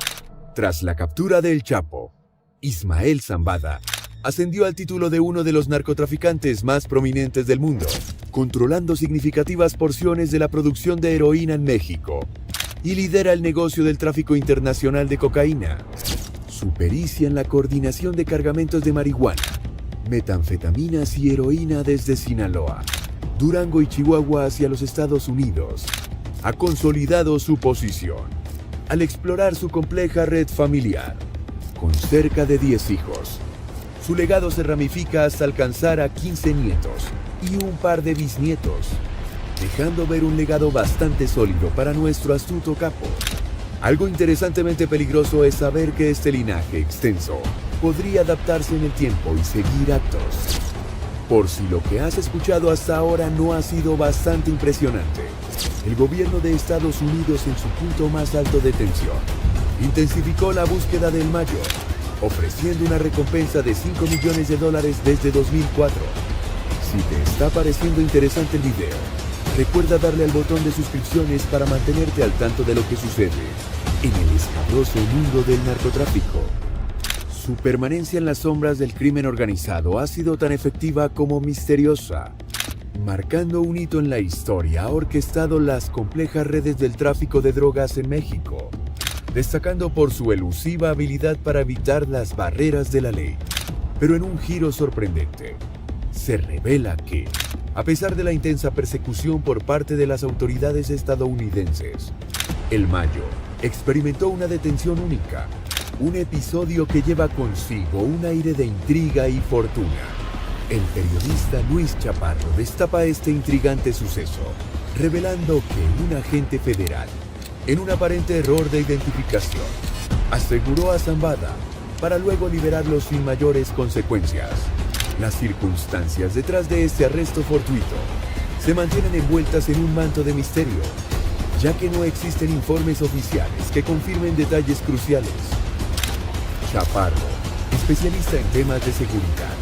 Tras la captura del Chapo, Ismael Zambada ascendió al título de uno de los narcotraficantes más prominentes del mundo, controlando significativas porciones de la producción de heroína en México, y lidera el negocio del tráfico internacional de cocaína. Su pericia en la coordinación de cargamentos de marihuana, metanfetaminas y heroína desde Sinaloa, Durango y Chihuahua hacia los Estados Unidos ha consolidado su posición al explorar su compleja red familiar, con cerca de 10 hijos. Su legado se ramifica hasta alcanzar a 15 nietos y un par de bisnietos, dejando ver un legado bastante sólido para nuestro astuto capo. Algo interesantemente peligroso es saber que este linaje extenso podría adaptarse en el tiempo y seguir actos. Por si lo que has escuchado hasta ahora no ha sido bastante impresionante, el gobierno de Estados Unidos, en su punto más alto de tensión, intensificó la búsqueda del Mayo, ofreciendo una recompensa de $5 millones desde 2004. Si te está pareciendo interesante el video, recuerda darle al botón de suscripciones para mantenerte al tanto de lo que sucede en el escabroso mundo del narcotráfico. Su permanencia en las sombras del crimen organizado ha sido tan efectiva como misteriosa, marcando un hito en la historia. Ha orquestado las complejas redes del tráfico de drogas en México, destacando por su elusiva habilidad para evitar las barreras de la ley. Pero en un giro sorprendente, se revela que, a pesar de la intensa persecución por parte de las autoridades estadounidenses, el Mayo experimentó una detención única, un episodio que lleva consigo un aire de intriga y fortuna. El periodista Luis Chaparro destapa este intrigante suceso, revelando que un agente federal, en un aparente error de identificación, aseguró a Zambada para luego liberarlo sin mayores consecuencias. Las circunstancias detrás de este arresto fortuito se mantienen envueltas en un manto de misterio, ya que no existen informes oficiales que confirmen detalles cruciales. Chaparro, especialista en temas de seguridad,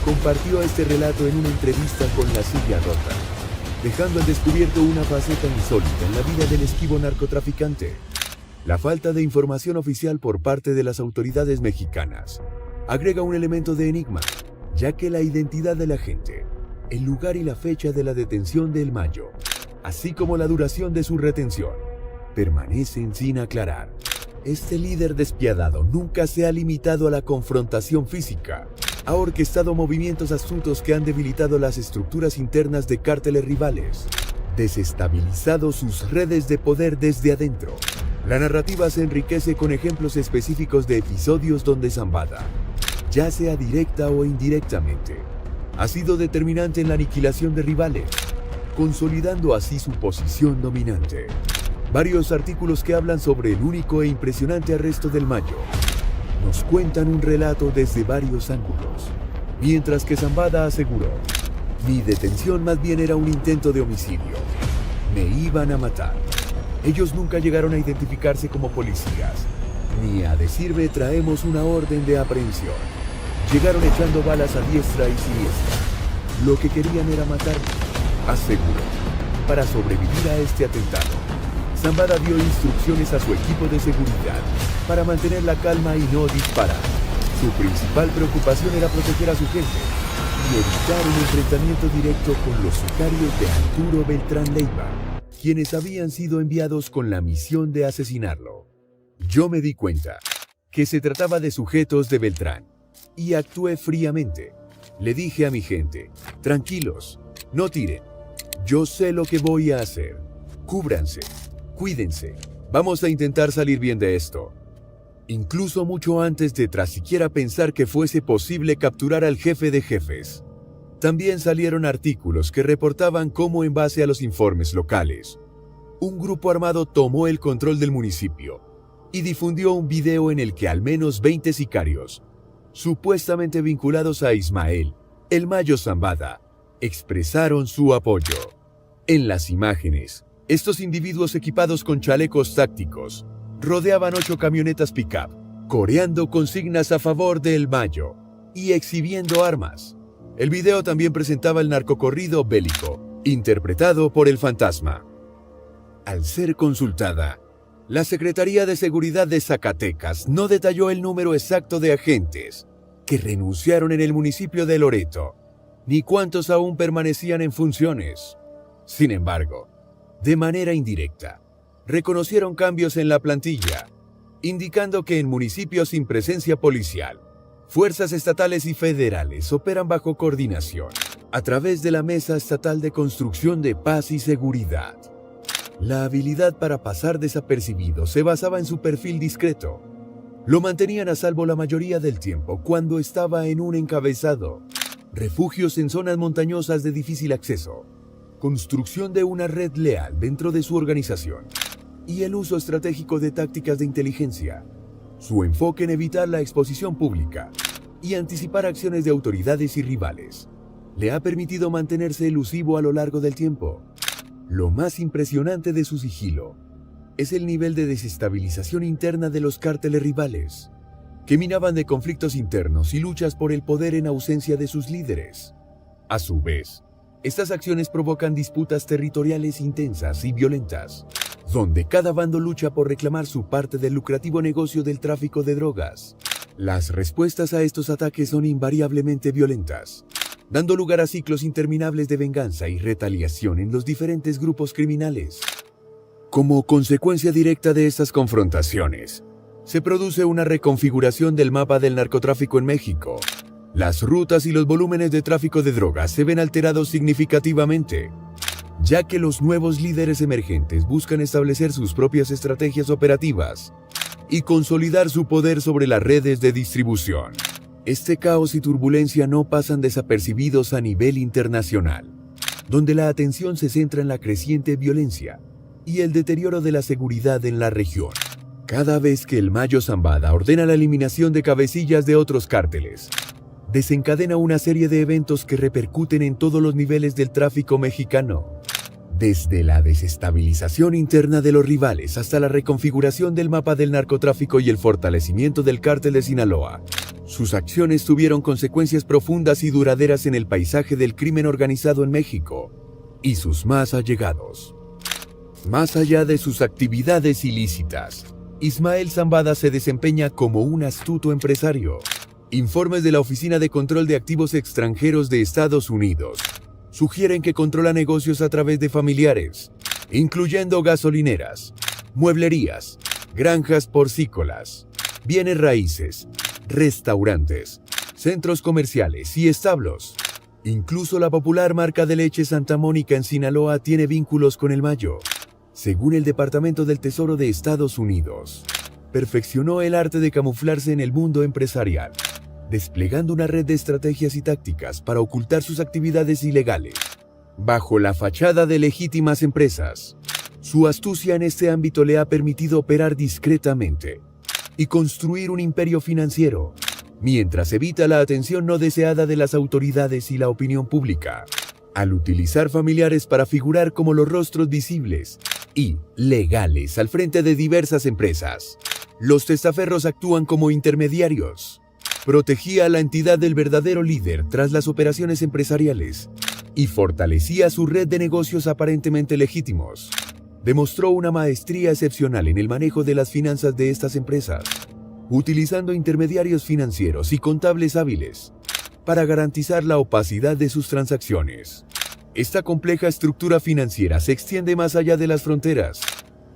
compartió este relato en una entrevista con La Silla Rota, dejando al descubierto una faceta insólita en la vida del esquivo narcotraficante. La falta de información oficial por parte de las autoridades mexicanas agrega un elemento de enigma, ya que la identidad del agente, el lugar y la fecha de la detención de El Mayo, así como la duración de su retención, permanecen sin aclarar. Este líder despiadado nunca se ha limitado a la confrontación física. Ha orquestado movimientos astutos que han debilitado las estructuras internas de cárteles rivales, desestabilizado sus redes de poder desde adentro. La narrativa se enriquece con ejemplos específicos de episodios donde Zambada, ya sea directa o indirectamente, ha sido determinante en la aniquilación de rivales, consolidando así su posición dominante. Varios artículos que hablan sobre el único e impresionante arresto del Mayo nos cuentan un relato desde varios ángulos, mientras que Zambada aseguró: mi detención más bien era un intento de homicidio. Me iban a matar. Ellos nunca llegaron a identificarse como policías, ni a decirme traemos una orden de aprehensión. Llegaron echando balas a diestra y siniestra. Lo que querían era matarme, aseguró. Para sobrevivir a este atentado, Zambada dio instrucciones a su equipo de seguridad para mantener la calma y no disparar. Su principal preocupación era proteger a su gente y evitar un enfrentamiento directo con los sicarios de Arturo Beltrán Leiva, quienes habían sido enviados con la misión de asesinarlo. Yo me di cuenta que se trataba de sujetos de Beltrán y actué fríamente. Le dije a mi gente: tranquilos, no tiren. Yo sé lo que voy a hacer. Cúbranse, cuídense. Vamos a intentar salir bien de esto. Incluso mucho antes de tras siquiera pensar que fuese posible capturar al jefe de jefes. También salieron artículos que reportaban cómo, en base a los informes locales, un grupo armado tomó el control del municipio y difundió un video en el que al menos 20 sicarios, supuestamente vinculados a Ismael El Mayo Zambada, expresaron su apoyo. En las imágenes, estos individuos equipados con chalecos tácticos rodeaban 8 camionetas pick-up, coreando consignas a favor de El Mayo y exhibiendo armas. El video también presentaba el narcocorrido bélico, interpretado por El Fantasma. Al ser consultada, la Secretaría de Seguridad de Zacatecas no detalló el número exacto de agentes que renunciaron en el municipio de Loreto, ni cuántos aún permanecían en funciones. Sin embargo, de manera indirecta, reconocieron cambios en la plantilla, indicando que en municipios sin presencia policial, fuerzas estatales y federales operan bajo coordinación, a través de la Mesa Estatal de Construcción de Paz y Seguridad. La habilidad para pasar desapercibido se basaba en su perfil discreto. Lo mantenían a salvo la mayoría del tiempo cuando estaba en un encabezado, refugios en zonas montañosas de difícil acceso, construcción de una red leal dentro de su organización y el uso estratégico de tácticas de inteligencia. Su enfoque en evitar la exposición pública y anticipar acciones de autoridades y rivales le ha permitido mantenerse elusivo a lo largo del tiempo. Lo más impresionante de su sigilo es el nivel de desestabilización interna de los cárteles rivales, que minaban de conflictos internos y luchas por el poder en ausencia de sus líderes. A su vez, estas acciones provocan disputas territoriales intensas y violentas, donde cada bando lucha por reclamar su parte del lucrativo negocio del tráfico de drogas. Las respuestas a estos ataques son invariablemente violentas, dando lugar a ciclos interminables de venganza y retaliación en los diferentes grupos criminales. Como consecuencia directa de estas confrontaciones, se produce una reconfiguración del mapa del narcotráfico en México. Las rutas y los volúmenes de tráfico de drogas se ven alterados significativamente, ya que los nuevos líderes emergentes buscan establecer sus propias estrategias operativas y consolidar su poder sobre las redes de distribución. Este caos y turbulencia no pasan desapercibidos a nivel internacional, donde la atención se centra en la creciente violencia y el deterioro de la seguridad en la región. Cada vez que El Mayo Zambada ordena la eliminación de cabecillas de otros cárteles, desencadena una serie de eventos que repercuten en todos los niveles del tráfico mexicano. Desde la desestabilización interna de los rivales hasta la reconfiguración del mapa del narcotráfico y el fortalecimiento del cártel de Sinaloa, sus acciones tuvieron consecuencias profundas y duraderas en el paisaje del crimen organizado en México y sus más allegados. Más allá de sus actividades ilícitas, Ismael Zambada se desempeña como un astuto empresario. Informes de la Oficina de Control de Activos Extranjeros de Estados Unidos sugieren que controla negocios a través de familiares, incluyendo gasolineras, mueblerías, granjas porcícolas, bienes raíces, restaurantes, centros comerciales y establos. Incluso la popular marca de leche Santa Mónica en Sinaloa tiene vínculos con el Mayo. Según el Departamento del Tesoro de Estados Unidos, perfeccionó el arte de camuflarse en el mundo empresarial, desplegando una red de estrategias y tácticas para ocultar sus actividades ilegales. Bajo la fachada de legítimas empresas, su astucia en este ámbito le ha permitido operar discretamente y construir un imperio financiero, mientras evita la atención no deseada de las autoridades y la opinión pública. Al utilizar familiares para figurar como los rostros visibles y legales al frente de diversas empresas, los testaferros actúan como intermediarios. Protegía a la entidad del verdadero líder tras las operaciones empresariales y fortalecía su red de negocios aparentemente legítimos. Demostró una maestría excepcional en el manejo de las finanzas de estas empresas, utilizando intermediarios financieros y contables hábiles para garantizar la opacidad de sus transacciones. Esta compleja estructura financiera se extiende más allá de las fronteras,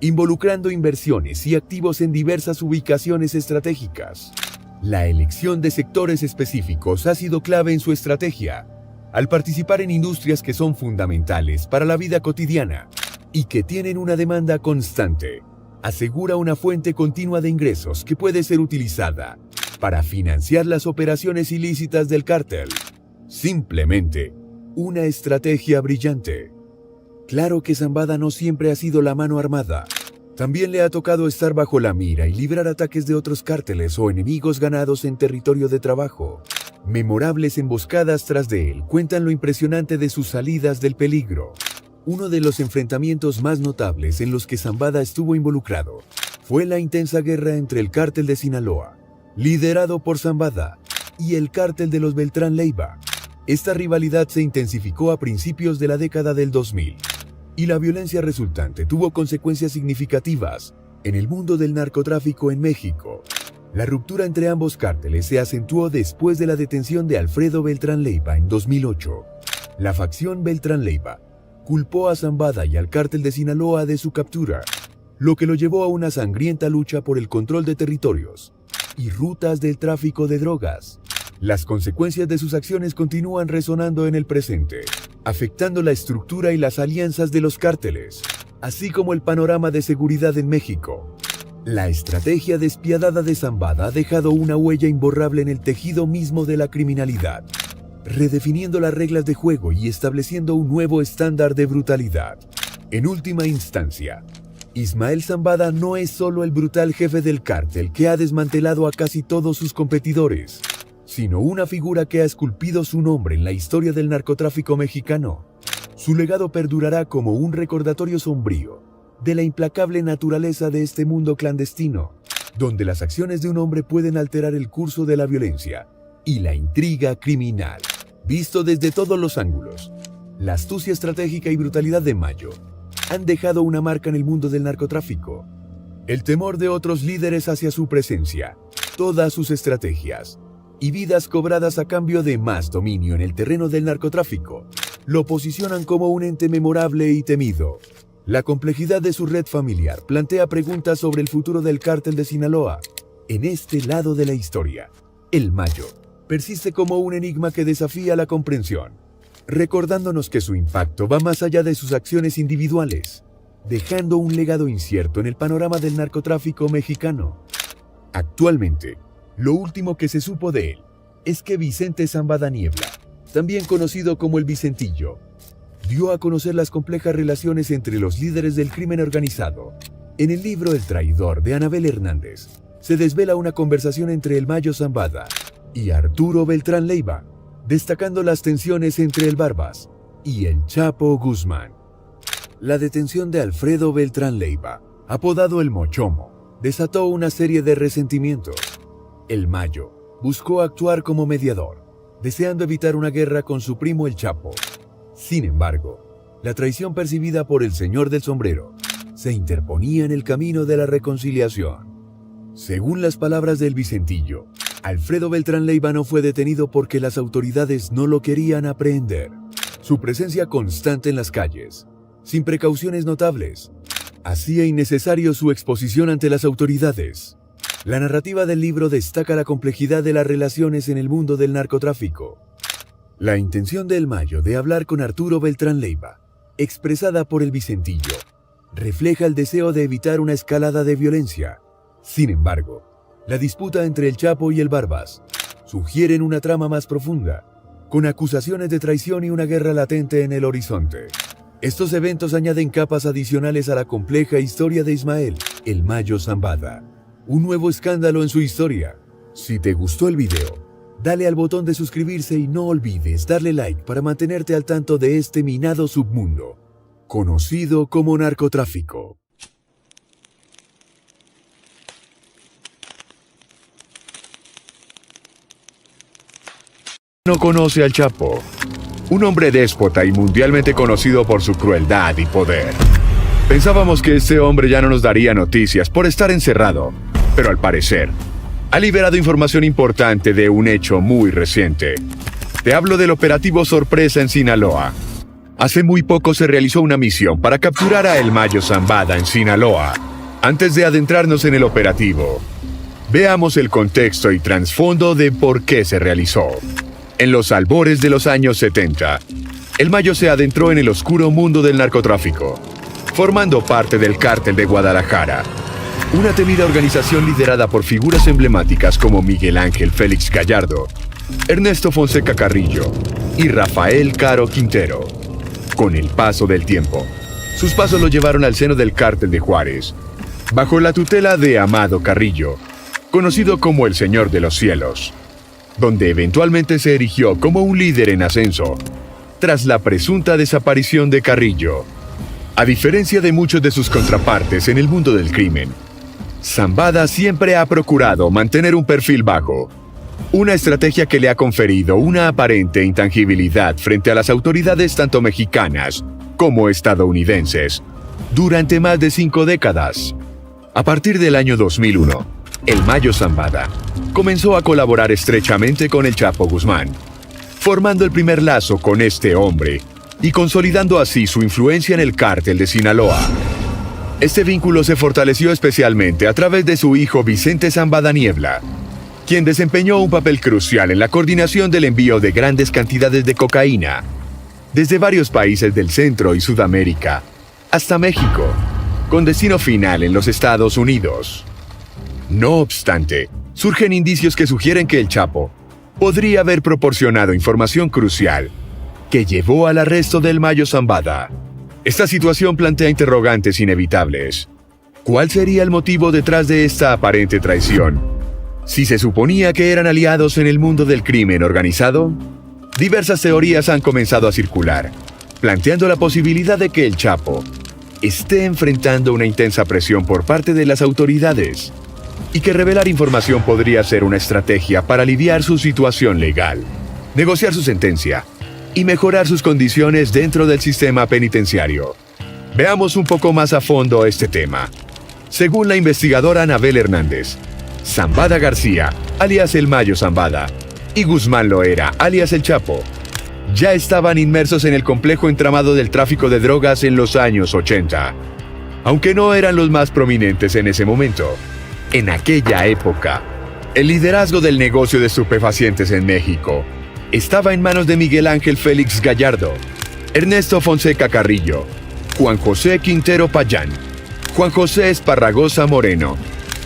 involucrando inversiones y activos en diversas ubicaciones estratégicas. La elección de sectores específicos ha sido clave en su estrategia, al participar en industrias que son fundamentales para la vida cotidiana y que tienen una demanda constante. Asegura una fuente continua de ingresos que puede ser utilizada para financiar las operaciones ilícitas del cártel. Simplemente, una estrategia brillante. Claro que Zambada no siempre ha sido la mano armada. También le ha tocado estar bajo la mira y librar ataques de otros cárteles o enemigos ganados en territorio de trabajo. Memorables emboscadas tras de él cuentan lo impresionante de sus salidas del peligro. Uno de los enfrentamientos más notables en los que Zambada estuvo involucrado fue la intensa guerra entre el cártel de Sinaloa, liderado por Zambada, y el cártel de los Beltrán Leiva. Esta rivalidad se intensificó a principios de la década del 2000. Y la violencia resultante tuvo consecuencias significativas en el mundo del narcotráfico en México. La ruptura entre ambos cárteles se acentuó después de la detención de Alfredo Beltrán Leiva en 2008. La facción Beltrán Leiva culpó a Zambada y al cártel de Sinaloa de su captura, lo que lo llevó a una sangrienta lucha por el control de territorios y rutas del tráfico de drogas. Las consecuencias de sus acciones continúan resonando en el presente, afectando la estructura y las alianzas de los cárteles, así como el panorama de seguridad en México. La estrategia despiadada de Zambada ha dejado una huella imborrable en el tejido mismo de la criminalidad, redefiniendo las reglas de juego y estableciendo un nuevo estándar de brutalidad. En última instancia, Ismael Zambada no es solo el brutal jefe del cártel que ha desmantelado a casi todos sus competidores, sino una figura que ha esculpido su nombre en la historia del narcotráfico mexicano. Su legado perdurará como un recordatorio sombrío de la implacable naturaleza de este mundo clandestino, donde las acciones de un hombre pueden alterar el curso de la violencia y la intriga criminal. Visto desde todos los ángulos, la astucia estratégica y brutalidad de Mayo han dejado una marca en el mundo del narcotráfico. El temor de otros líderes hacia su presencia, todas sus estrategias y vidas cobradas a cambio de más dominio en el terreno del narcotráfico, lo posicionan como un ente memorable y temido. La complejidad de su red familiar plantea preguntas sobre el futuro del cártel de Sinaloa. En este lado de la historia, el Mayo persiste como un enigma que desafía la comprensión, recordándonos que su impacto va más allá de sus acciones individuales, dejando un legado incierto en el panorama del narcotráfico mexicano. Actualmente, lo último que se supo de él es que Vicente Zambada Niebla, también conocido como el Vicentillo, dio a conocer las complejas relaciones entre los líderes del crimen organizado. En el libro El Traidor de Anabel Hernández, se desvela una conversación entre el Mayo Zambada y Arturo Beltrán Leiva, destacando las tensiones entre el Barbas y el Chapo Guzmán. La detención de Alfredo Beltrán Leiva, apodado el Mochomo, desató una serie de resentimientos. El Mayo buscó actuar como mediador, deseando evitar una guerra con su primo el Chapo. Sin embargo, la traición percibida por el señor del sombrero se interponía en el camino de la reconciliación. Según las palabras del Vicentillo, Alfredo Beltrán Leiva no fue detenido porque las autoridades no lo querían aprehender. Su presencia constante en las calles, sin precauciones notables, hacía innecesario su exposición ante las autoridades. La narrativa del libro destaca la complejidad de las relaciones en el mundo del narcotráfico. La intención del Mayo de hablar con Arturo Beltrán Leiva, expresada por el Vicentillo, refleja el deseo de evitar una escalada de violencia. Sin embargo, la disputa entre el Chapo y el Barbas sugieren una trama más profunda, con acusaciones de traición y una guerra latente en el horizonte. Estos eventos añaden capas adicionales a la compleja historia de Ismael, el Mayo Zambada, un nuevo escándalo en su historia. Si te gustó el video, dale al botón de suscribirse y no olvides darle like para mantenerte al tanto de este minado submundo, conocido como narcotráfico. No conoce al Chapo, un hombre déspota y mundialmente conocido por su crueldad y poder. Pensábamos que este hombre ya no nos daría noticias por estar encerrado, pero al parecer, ha liberado información importante de un hecho muy reciente. Te hablo del operativo Sorpresa en Sinaloa. Hace muy poco se realizó una misión para capturar a el Mayo Zambada en Sinaloa. Antes de adentrarnos en el operativo, veamos el contexto y trasfondo de por qué se realizó. En los albores de los años 70, el Mayo se adentró en el oscuro mundo del narcotráfico, formando parte del Cártel de Guadalajara, una temida organización liderada por figuras emblemáticas como Miguel Ángel Félix Gallardo, Ernesto Fonseca Carrillo y Rafael Caro Quintero. Con el paso del tiempo, sus pasos lo llevaron al seno del Cártel de Juárez, bajo la tutela de Amado Carrillo, conocido como el Señor de los Cielos, donde eventualmente se erigió como un líder en ascenso, tras la presunta desaparición de Carrillo. A diferencia de muchos de sus contrapartes en el mundo del crimen, Zambada siempre ha procurado mantener un perfil bajo, una estrategia que le ha conferido una aparente intangibilidad frente a las autoridades tanto mexicanas como estadounidenses durante más de 5 décadas. A partir del año 2001, el Mayo Zambada comenzó a colaborar estrechamente con el Chapo Guzmán, formando el primer lazo con este hombre y consolidando así su influencia en el cártel de Sinaloa. Este vínculo se fortaleció especialmente a través de su hijo Vicente Zambada Niebla, quien desempeñó un papel crucial en la coordinación del envío de grandes cantidades de cocaína, desde varios países del Centro y Sudamérica hasta México, con destino final en los Estados Unidos. No obstante, surgen indicios que sugieren que el Chapo podría haber proporcionado información crucial que llevó al arresto del Mayo Zambada. Esta situación plantea interrogantes inevitables. ¿Cuál sería el motivo detrás de esta aparente traición? Si se suponía que eran aliados en el mundo del crimen organizado, diversas teorías han comenzado a circular, planteando la posibilidad de que el Chapo esté enfrentando una intensa presión por parte de las autoridades y que revelar información podría ser una estrategia para aliviar su situación legal, negociar su sentencia y mejorar sus condiciones dentro del sistema penitenciario. Veamos un poco más a fondo este tema. Según la investigadora Anabel Hernández, Zambada García, alias el Mayo Zambada, y Guzmán Loera, alias el Chapo, ya estaban inmersos en el complejo entramado del tráfico de drogas en los años 80. Aunque no eran los más prominentes en ese momento, en aquella época, el liderazgo del negocio de estupefacientes en México estaba en manos de Miguel Ángel Félix Gallardo, Ernesto Fonseca Carrillo, Juan José Quintero Payán, Juan José Esparragosa Moreno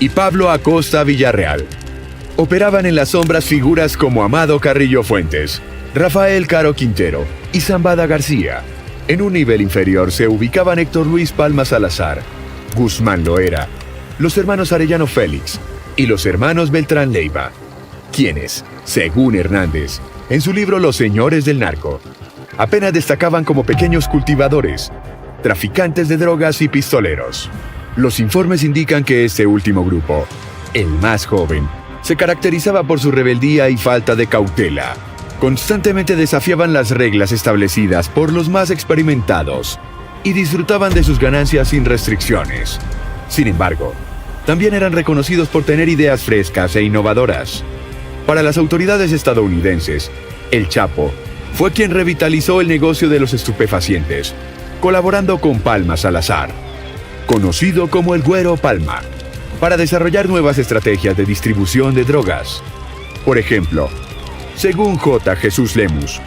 y Pablo Acosta Villarreal. Operaban en las sombras figuras como Amado Carrillo Fuentes, Rafael Caro Quintero y Zambada García. En un nivel inferior se ubicaban Héctor Luis Palma Salazar, Guzmán Loera, los hermanos Arellano Félix y los hermanos Beltrán Leiva, quienes, según Hernández, en su libro Los Señores del Narco, apenas destacaban como pequeños cultivadores, traficantes de drogas y pistoleros. Los informes indican que este último grupo, el más joven, se caracterizaba por su rebeldía y falta de cautela. Constantemente desafiaban las reglas establecidas por los más experimentados y disfrutaban de sus ganancias sin restricciones. Sin embargo, también eran reconocidos por tener ideas frescas e innovadoras. Para las autoridades estadounidenses, el Chapo fue quien revitalizó el negocio de los estupefacientes, colaborando con Palma Salazar, conocido como el Güero Palma, para desarrollar nuevas estrategias de distribución de drogas. Por ejemplo, según J. Jesús Lemus,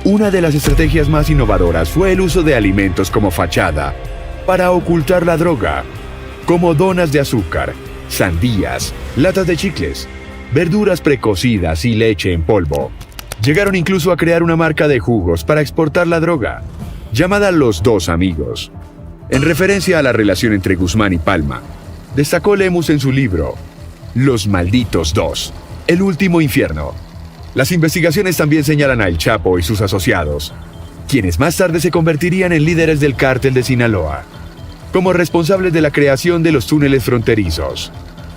una de las estrategias más innovadoras fue el uso de alimentos como fachada para ocultar la droga, como donas de azúcar, sandías, latas de chicles, verduras precocidas y leche en polvo. Llegaron incluso a crear una marca de jugos para exportar la droga, llamada Los Dos Amigos. En referencia a la relación entre Guzmán y Palma, destacó Lemus en su libro Los Malditos Dos, El Último Infierno. Las investigaciones también señalan a El Chapo y sus asociados, quienes más tarde se convertirían en líderes del cártel de Sinaloa, como responsables de la creación de los túneles fronterizos.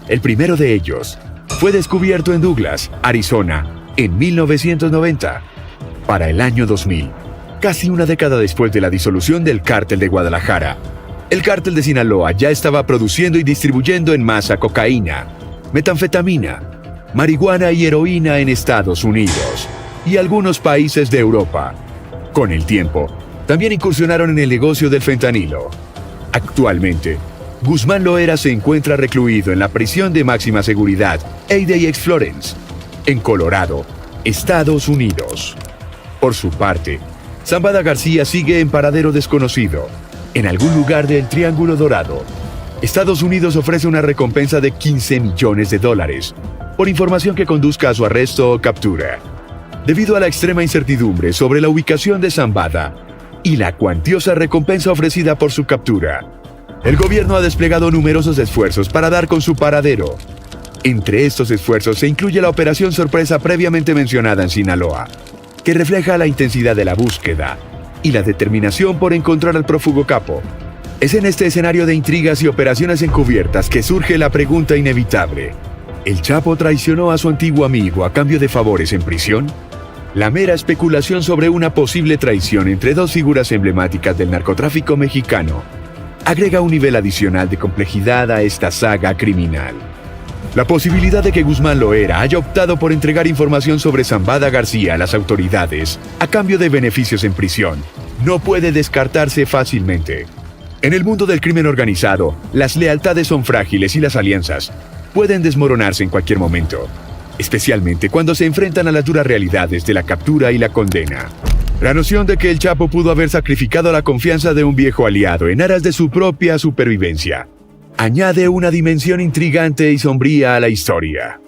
El primero de ellos fue descubierto en Douglas, Arizona, en 1990. Para el año 2000, casi una década después de la disolución del cártel de Guadalajara, el cártel de Sinaloa ya estaba produciendo y distribuyendo en masa cocaína, metanfetamina, marihuana y heroína en Estados Unidos y algunos países de Europa. Con el tiempo, también incursionaron en el negocio del fentanilo. Actualmente, Guzmán Loera se encuentra recluido en la prisión de máxima seguridad ADX Florence, en Colorado, Estados Unidos. Por su parte, Zambada García sigue en paradero desconocido, en algún lugar del Triángulo Dorado. Estados Unidos ofrece una recompensa de $15 millones por información que conduzca a su arresto o captura. Debido a la extrema incertidumbre sobre la ubicación de Zambada y la cuantiosa recompensa ofrecida por su captura, el gobierno ha desplegado numerosos esfuerzos para dar con su paradero. Entre estos esfuerzos se incluye la operación sorpresa previamente mencionada en Sinaloa, que refleja la intensidad de la búsqueda y la determinación por encontrar al prófugo capo. Es en este escenario de intrigas y operaciones encubiertas que surge la pregunta inevitable: ¿el Chapo traicionó a su antiguo amigo a cambio de favores en prisión? La mera especulación sobre una posible traición entre dos figuras emblemáticas del narcotráfico mexicano agrega un nivel adicional de complejidad a esta saga criminal. La posibilidad de que Guzmán Loera haya optado por entregar información sobre Zambada García a las autoridades a cambio de beneficios en prisión no puede descartarse fácilmente. En el mundo del crimen organizado, las lealtades son frágiles y las alianzas pueden desmoronarse en cualquier momento, especialmente cuando se enfrentan a las duras realidades de la captura y la condena. La noción de que el Chapo pudo haber sacrificado la confianza de un viejo aliado en aras de su propia supervivencia añade una dimensión intrigante y sombría a la historia.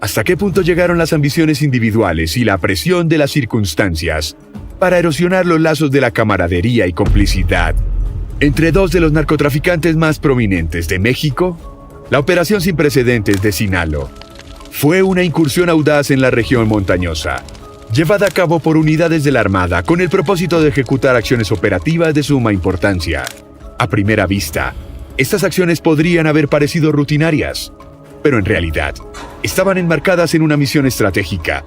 ¿Hasta qué punto llegaron las ambiciones individuales y la presión de las circunstancias para erosionar los lazos de la camaradería y complicidad entre dos de los narcotraficantes más prominentes de México? La operación sin precedentes de Sinaloa fue una incursión audaz en la región montañosa, llevada a cabo por unidades de la Armada con el propósito de ejecutar acciones operativas de suma importancia. A primera vista, estas acciones podrían haber parecido rutinarias, pero en realidad estaban enmarcadas en una misión estratégica,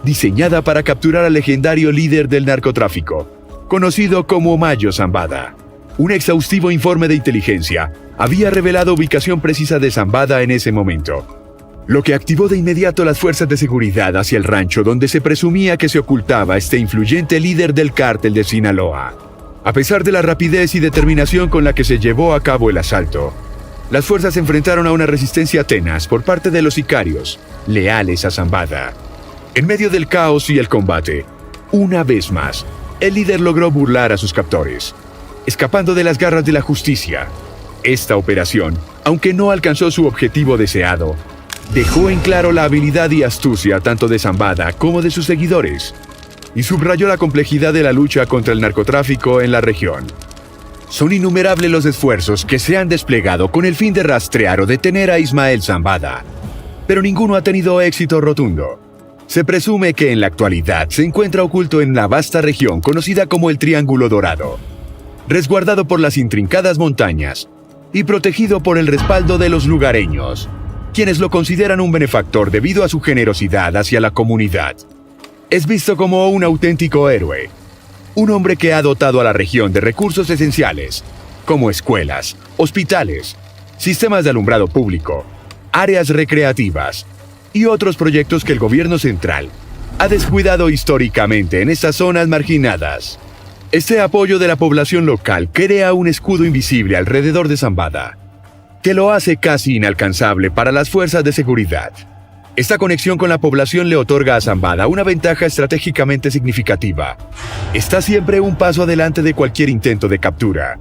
diseñada para capturar al legendario líder del narcotráfico, conocido como Mayo Zambada. Un exhaustivo informe de inteligencia había revelado ubicación precisa de Zambada en ese momento, lo que activó de inmediato las fuerzas de seguridad hacia el rancho donde se presumía que se ocultaba este influyente líder del cártel de Sinaloa. A pesar de la rapidez y determinación con la que se llevó a cabo el asalto, las fuerzas se enfrentaron a una resistencia tenaz por parte de los sicarios, leales a Zambada. En medio del caos y el combate, una vez más, el líder logró burlar a sus captores, escapando de las garras de la justicia. Esta operación, aunque no alcanzó su objetivo deseado, dejó en claro la habilidad y astucia tanto de Zambada como de sus seguidores, y subrayó la complejidad de la lucha contra el narcotráfico en la región. Son innumerables los esfuerzos que se han desplegado con el fin de rastrear o detener a Ismael Zambada, pero ninguno ha tenido éxito rotundo. Se presume que en la actualidad se encuentra oculto en la vasta región conocida como el Triángulo Dorado. resguardado por las intrincadas montañas y protegido por el respaldo de los lugareños, quienes lo consideran un benefactor debido a su generosidad hacia la comunidad. Es visto como un auténtico héroe, un hombre que ha dotado a la región de recursos esenciales, como escuelas, hospitales, sistemas de alumbrado público, áreas recreativas y otros proyectos que el gobierno central ha descuidado históricamente en estas zonas marginadas. Este apoyo de la población local crea un escudo invisible alrededor de Zambada, que lo hace casi inalcanzable para las fuerzas de seguridad. Esta conexión con la población le otorga a Zambada una ventaja estratégicamente significativa. Está siempre un paso adelante de cualquier intento de captura.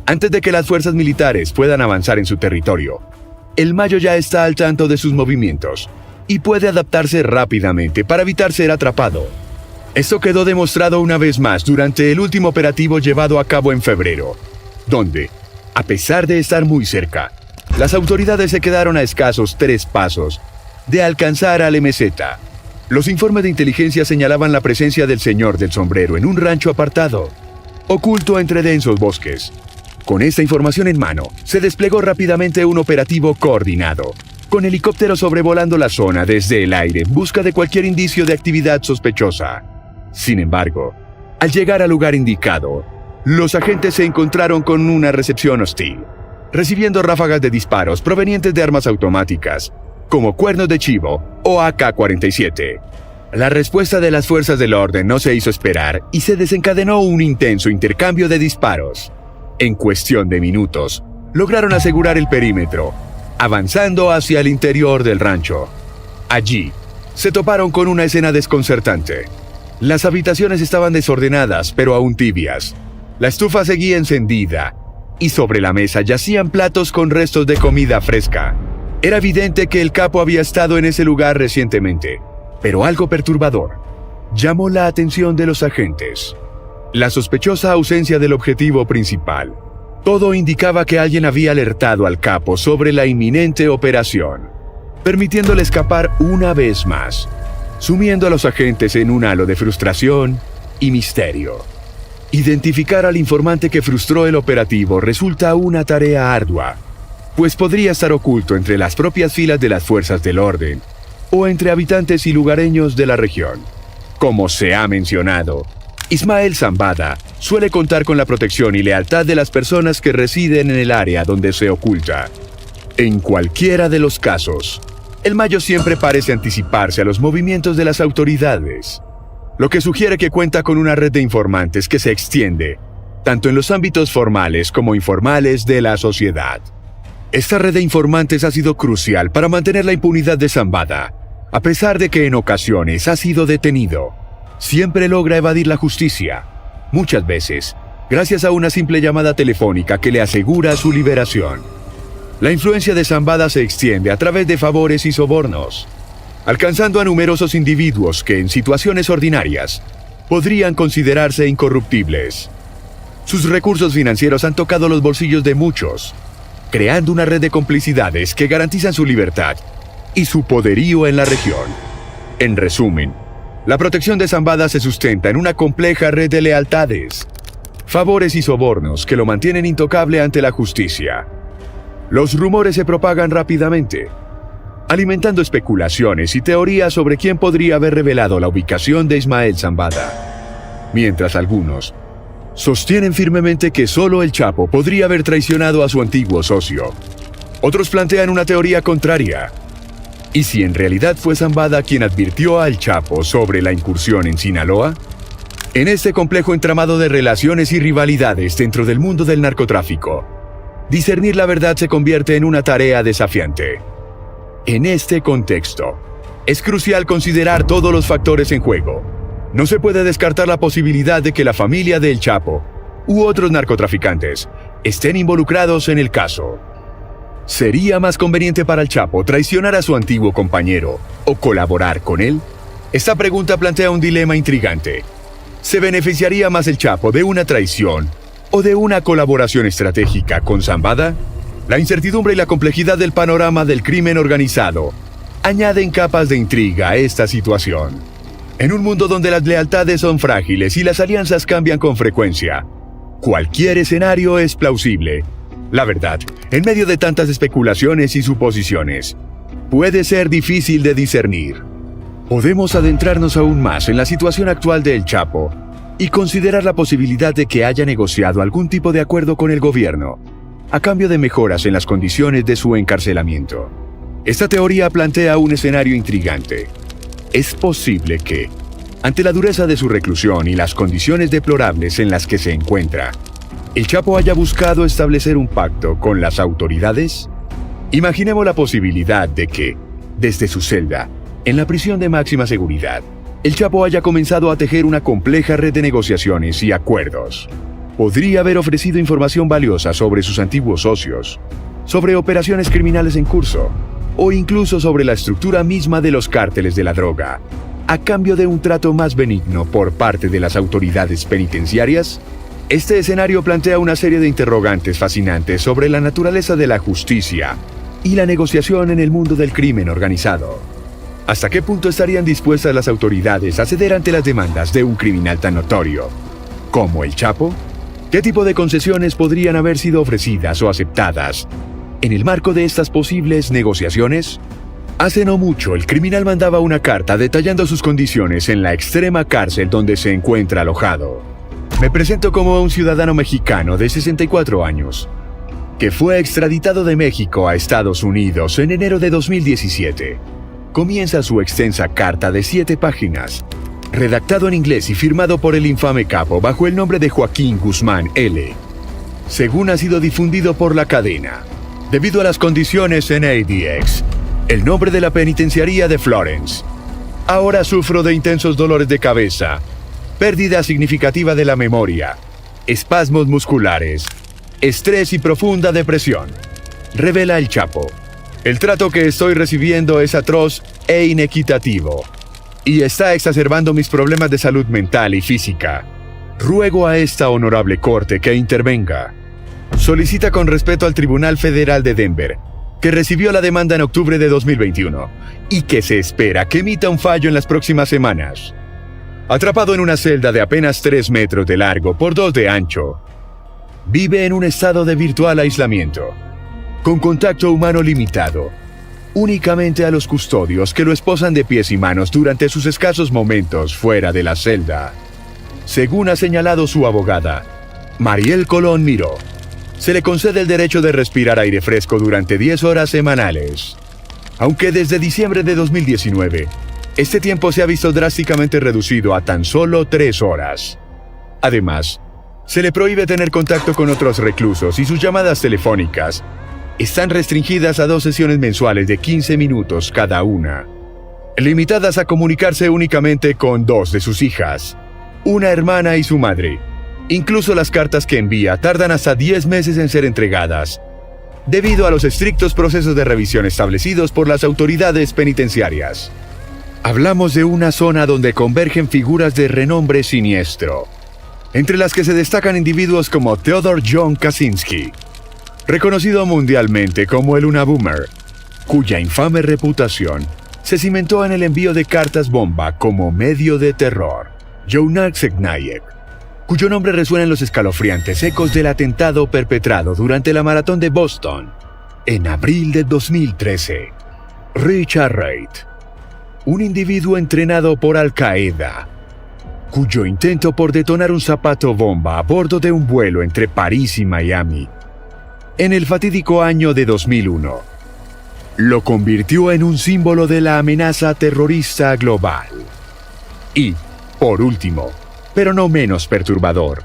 Antes de que las fuerzas militares puedan avanzar en su territorio, el Mayo ya está al tanto de sus movimientos y puede adaptarse rápidamente para evitar ser atrapado. Esto quedó demostrado una vez más durante el último operativo llevado a cabo en febrero, donde, a pesar de estar muy cerca, las autoridades se quedaron a escasos 3 pasos de alcanzar al MZ. Los informes de inteligencia señalaban la presencia del señor del sombrero en un rancho apartado, oculto entre densos bosques. Con esta información en mano, se desplegó rápidamente un operativo coordinado, con helicópteros sobrevolando la zona desde el aire en busca de cualquier indicio de actividad sospechosa. Sin embargo, al llegar al lugar indicado, los agentes se encontraron con una recepción hostil, recibiendo ráfagas de disparos provenientes de armas automáticas, como cuernos de chivo o AK-47. La respuesta de las fuerzas del orden no se hizo esperar y se desencadenó un intenso intercambio de disparos. En cuestión de minutos, lograron asegurar el perímetro, avanzando hacia el interior del rancho. Allí, se toparon con una escena desconcertante. Las habitaciones estaban desordenadas, pero aún tibias. La estufa seguía encendida, y sobre la mesa yacían platos con restos de comida fresca. Era evidente que el capo había estado en ese lugar recientemente, pero algo perturbador llamó la atención de los agentes: la sospechosa ausencia del objetivo principal. Todo indicaba que alguien había alertado al capo sobre la inminente operación, permitiéndole escapar una vez más, sumiendo a los agentes en un halo de frustración y misterio. Identificar al informante que frustró el operativo resulta una tarea ardua, pues podría estar oculto entre las propias filas de las fuerzas del orden o entre habitantes y lugareños de la región. Como se ha mencionado, Ismael Zambada suele contar con la protección y lealtad de las personas que residen en el área donde se oculta. En cualquiera de los casos, el Mayo siempre parece anticiparse a los movimientos de las autoridades, lo que sugiere que cuenta con una red de informantes que se extiende, tanto en los ámbitos formales como informales de la sociedad. Esta red de informantes ha sido crucial para mantener la impunidad de Zambada, a pesar de que en ocasiones ha sido detenido. Siempre logra evadir la justicia, muchas veces, gracias a una simple llamada telefónica que le asegura su liberación. La influencia de Zambada se extiende a través de favores y sobornos, alcanzando a numerosos individuos que en situaciones ordinarias podrían considerarse incorruptibles. Sus recursos financieros han tocado los bolsillos de muchos, creando una red de complicidades que garantizan su libertad y su poderío en la región. En resumen, la protección de Zambada se sustenta en una compleja red de lealtades, favores y sobornos que lo mantienen intocable ante la justicia. Los rumores se propagan rápidamente, alimentando especulaciones y teorías sobre quién podría haber revelado la ubicación de Ismael Zambada. Mientras algunos sostienen firmemente que solo el Chapo podría haber traicionado a su antiguo socio, otros plantean una teoría contraria. ¿Y si en realidad fue Zambada quien advirtió al Chapo sobre la incursión en Sinaloa? En este complejo entramado de relaciones y rivalidades dentro del mundo del narcotráfico, discernir la verdad se convierte en una tarea desafiante. En este contexto, es crucial considerar todos los factores en juego. No se puede descartar la posibilidad de que la familia del Chapo u otros narcotraficantes estén involucrados en el caso. ¿Sería más conveniente para el Chapo traicionar a su antiguo compañero o colaborar con él? Esta pregunta plantea un dilema intrigante. ¿Se beneficiaría más el Chapo de una traición o de una colaboración estratégica con Zambada? La incertidumbre y la complejidad del panorama del crimen organizado añaden capas de intriga a esta situación. En un mundo donde las lealtades son frágiles y las alianzas cambian con frecuencia, Cualquier escenario es plausible. La verdad, en medio de tantas especulaciones y suposiciones, puede ser difícil de discernir. Podemos adentrarnos aún más en la situación actual del Chapo y considerar la posibilidad de que haya negociado algún tipo de acuerdo con el gobierno, a cambio de mejoras en las condiciones de su encarcelamiento. Esta teoría plantea un escenario intrigante. Es posible que, ante la dureza de su reclusión y las condiciones deplorables en las que se encuentra, el Chapo haya buscado establecer un pacto con las autoridades. Imaginemos la posibilidad de que, desde su celda, en la prisión de máxima seguridad, el Chapo haya comenzado a tejer una compleja red de negociaciones y acuerdos. Podría haber ofrecido información valiosa sobre sus antiguos socios, sobre operaciones criminales en curso, o incluso sobre la estructura misma de los cárteles de la droga, a cambio de un trato más benigno por parte de las autoridades penitenciarias. Este escenario plantea una serie de interrogantes fascinantes sobre la naturaleza de la justicia y la negociación en el mundo del crimen organizado. ¿Hasta qué punto estarían dispuestas las autoridades a ceder ante las demandas de un criminal tan notorio como el Chapo? ¿Qué tipo de concesiones podrían haber sido ofrecidas o aceptadas en el marco de estas posibles negociaciones? Hace no mucho, el criminal mandaba una carta detallando sus condiciones en la extrema cárcel donde se encuentra alojado. Me presento como un ciudadano mexicano de 64 años, que fue extraditado de México a Estados Unidos en enero de 2017. Comienza su extensa carta de 7 páginas, redactado en inglés y firmado por el infame capo bajo el nombre de Joaquín Guzmán L., según ha sido difundido por la cadena. Debido a las condiciones en ADX, el nombre de la penitenciaría de Florence, ahora sufro de intensos dolores de cabeza, pérdida significativa de la memoria, espasmos musculares, estrés y profunda depresión, revela el Chapo. El trato que estoy recibiendo es atroz e inequitativo, y está exacerbando mis problemas de salud mental y física. Ruego a esta honorable corte que intervenga. Solicita con respeto al Tribunal Federal de Denver, que recibió la demanda en octubre de 2021, y que se espera que emita un fallo en las próximas semanas. Atrapado en una celda de apenas 3 metros de largo por 2 de ancho, vive en un estado de virtual aislamiento, con contacto humano limitado, únicamente a los custodios que lo esposan de pies y manos durante sus escasos momentos fuera de la celda. Según ha señalado su abogada, Mariel Colón Miró, se le concede el derecho de respirar aire fresco durante 10 horas semanales. Aunque desde diciembre de 2019, este tiempo se ha visto drásticamente reducido a tan solo 3 horas. Además, se le prohíbe tener contacto con otros reclusos y sus llamadas telefónicas están restringidas a 2 sesiones mensuales de 15 minutos cada una, limitadas a comunicarse únicamente con 2 de sus hijas, una hermana y su madre. Incluso las cartas que envía tardan hasta 10 meses en ser entregadas, debido a los estrictos procesos de revisión establecidos por las autoridades penitenciarias. Hablamos de una zona donde convergen figuras de renombre siniestro, entre las que se destacan individuos como Theodore John Kaczynski, reconocido mundialmente como el Unabomber, cuya infame reputación se cimentó en el envío de cartas bomba como medio de terror, Jonar Tsarnaev, cuyo nombre resuena en los escalofriantes ecos del atentado perpetrado durante la maratón de Boston en abril de 2013, Richard Reid, un individuo entrenado por Al-Qaeda, cuyo intento por detonar un zapato bomba a bordo de un vuelo entre París y Miami en el fatídico año de 2001, lo convirtió en un símbolo de la amenaza terrorista global. Y, por último, pero no menos perturbador,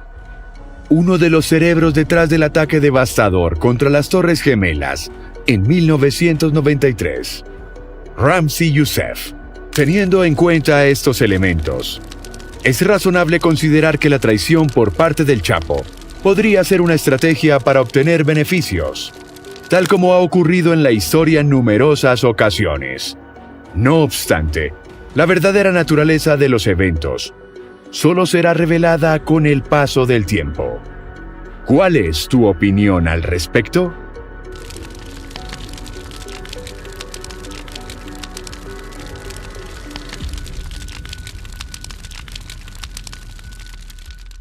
uno de los cerebros detrás del ataque devastador contra las Torres Gemelas en 1993, Ramzi Youssef. Teniendo en cuenta estos elementos, es razonable considerar que la traición por parte del Chapo podría ser una estrategia para obtener beneficios, tal como ha ocurrido en la historia en numerosas ocasiones. No obstante, la verdadera naturaleza de los eventos solo será revelada con el paso del tiempo. ¿Cuál es tu opinión al respecto?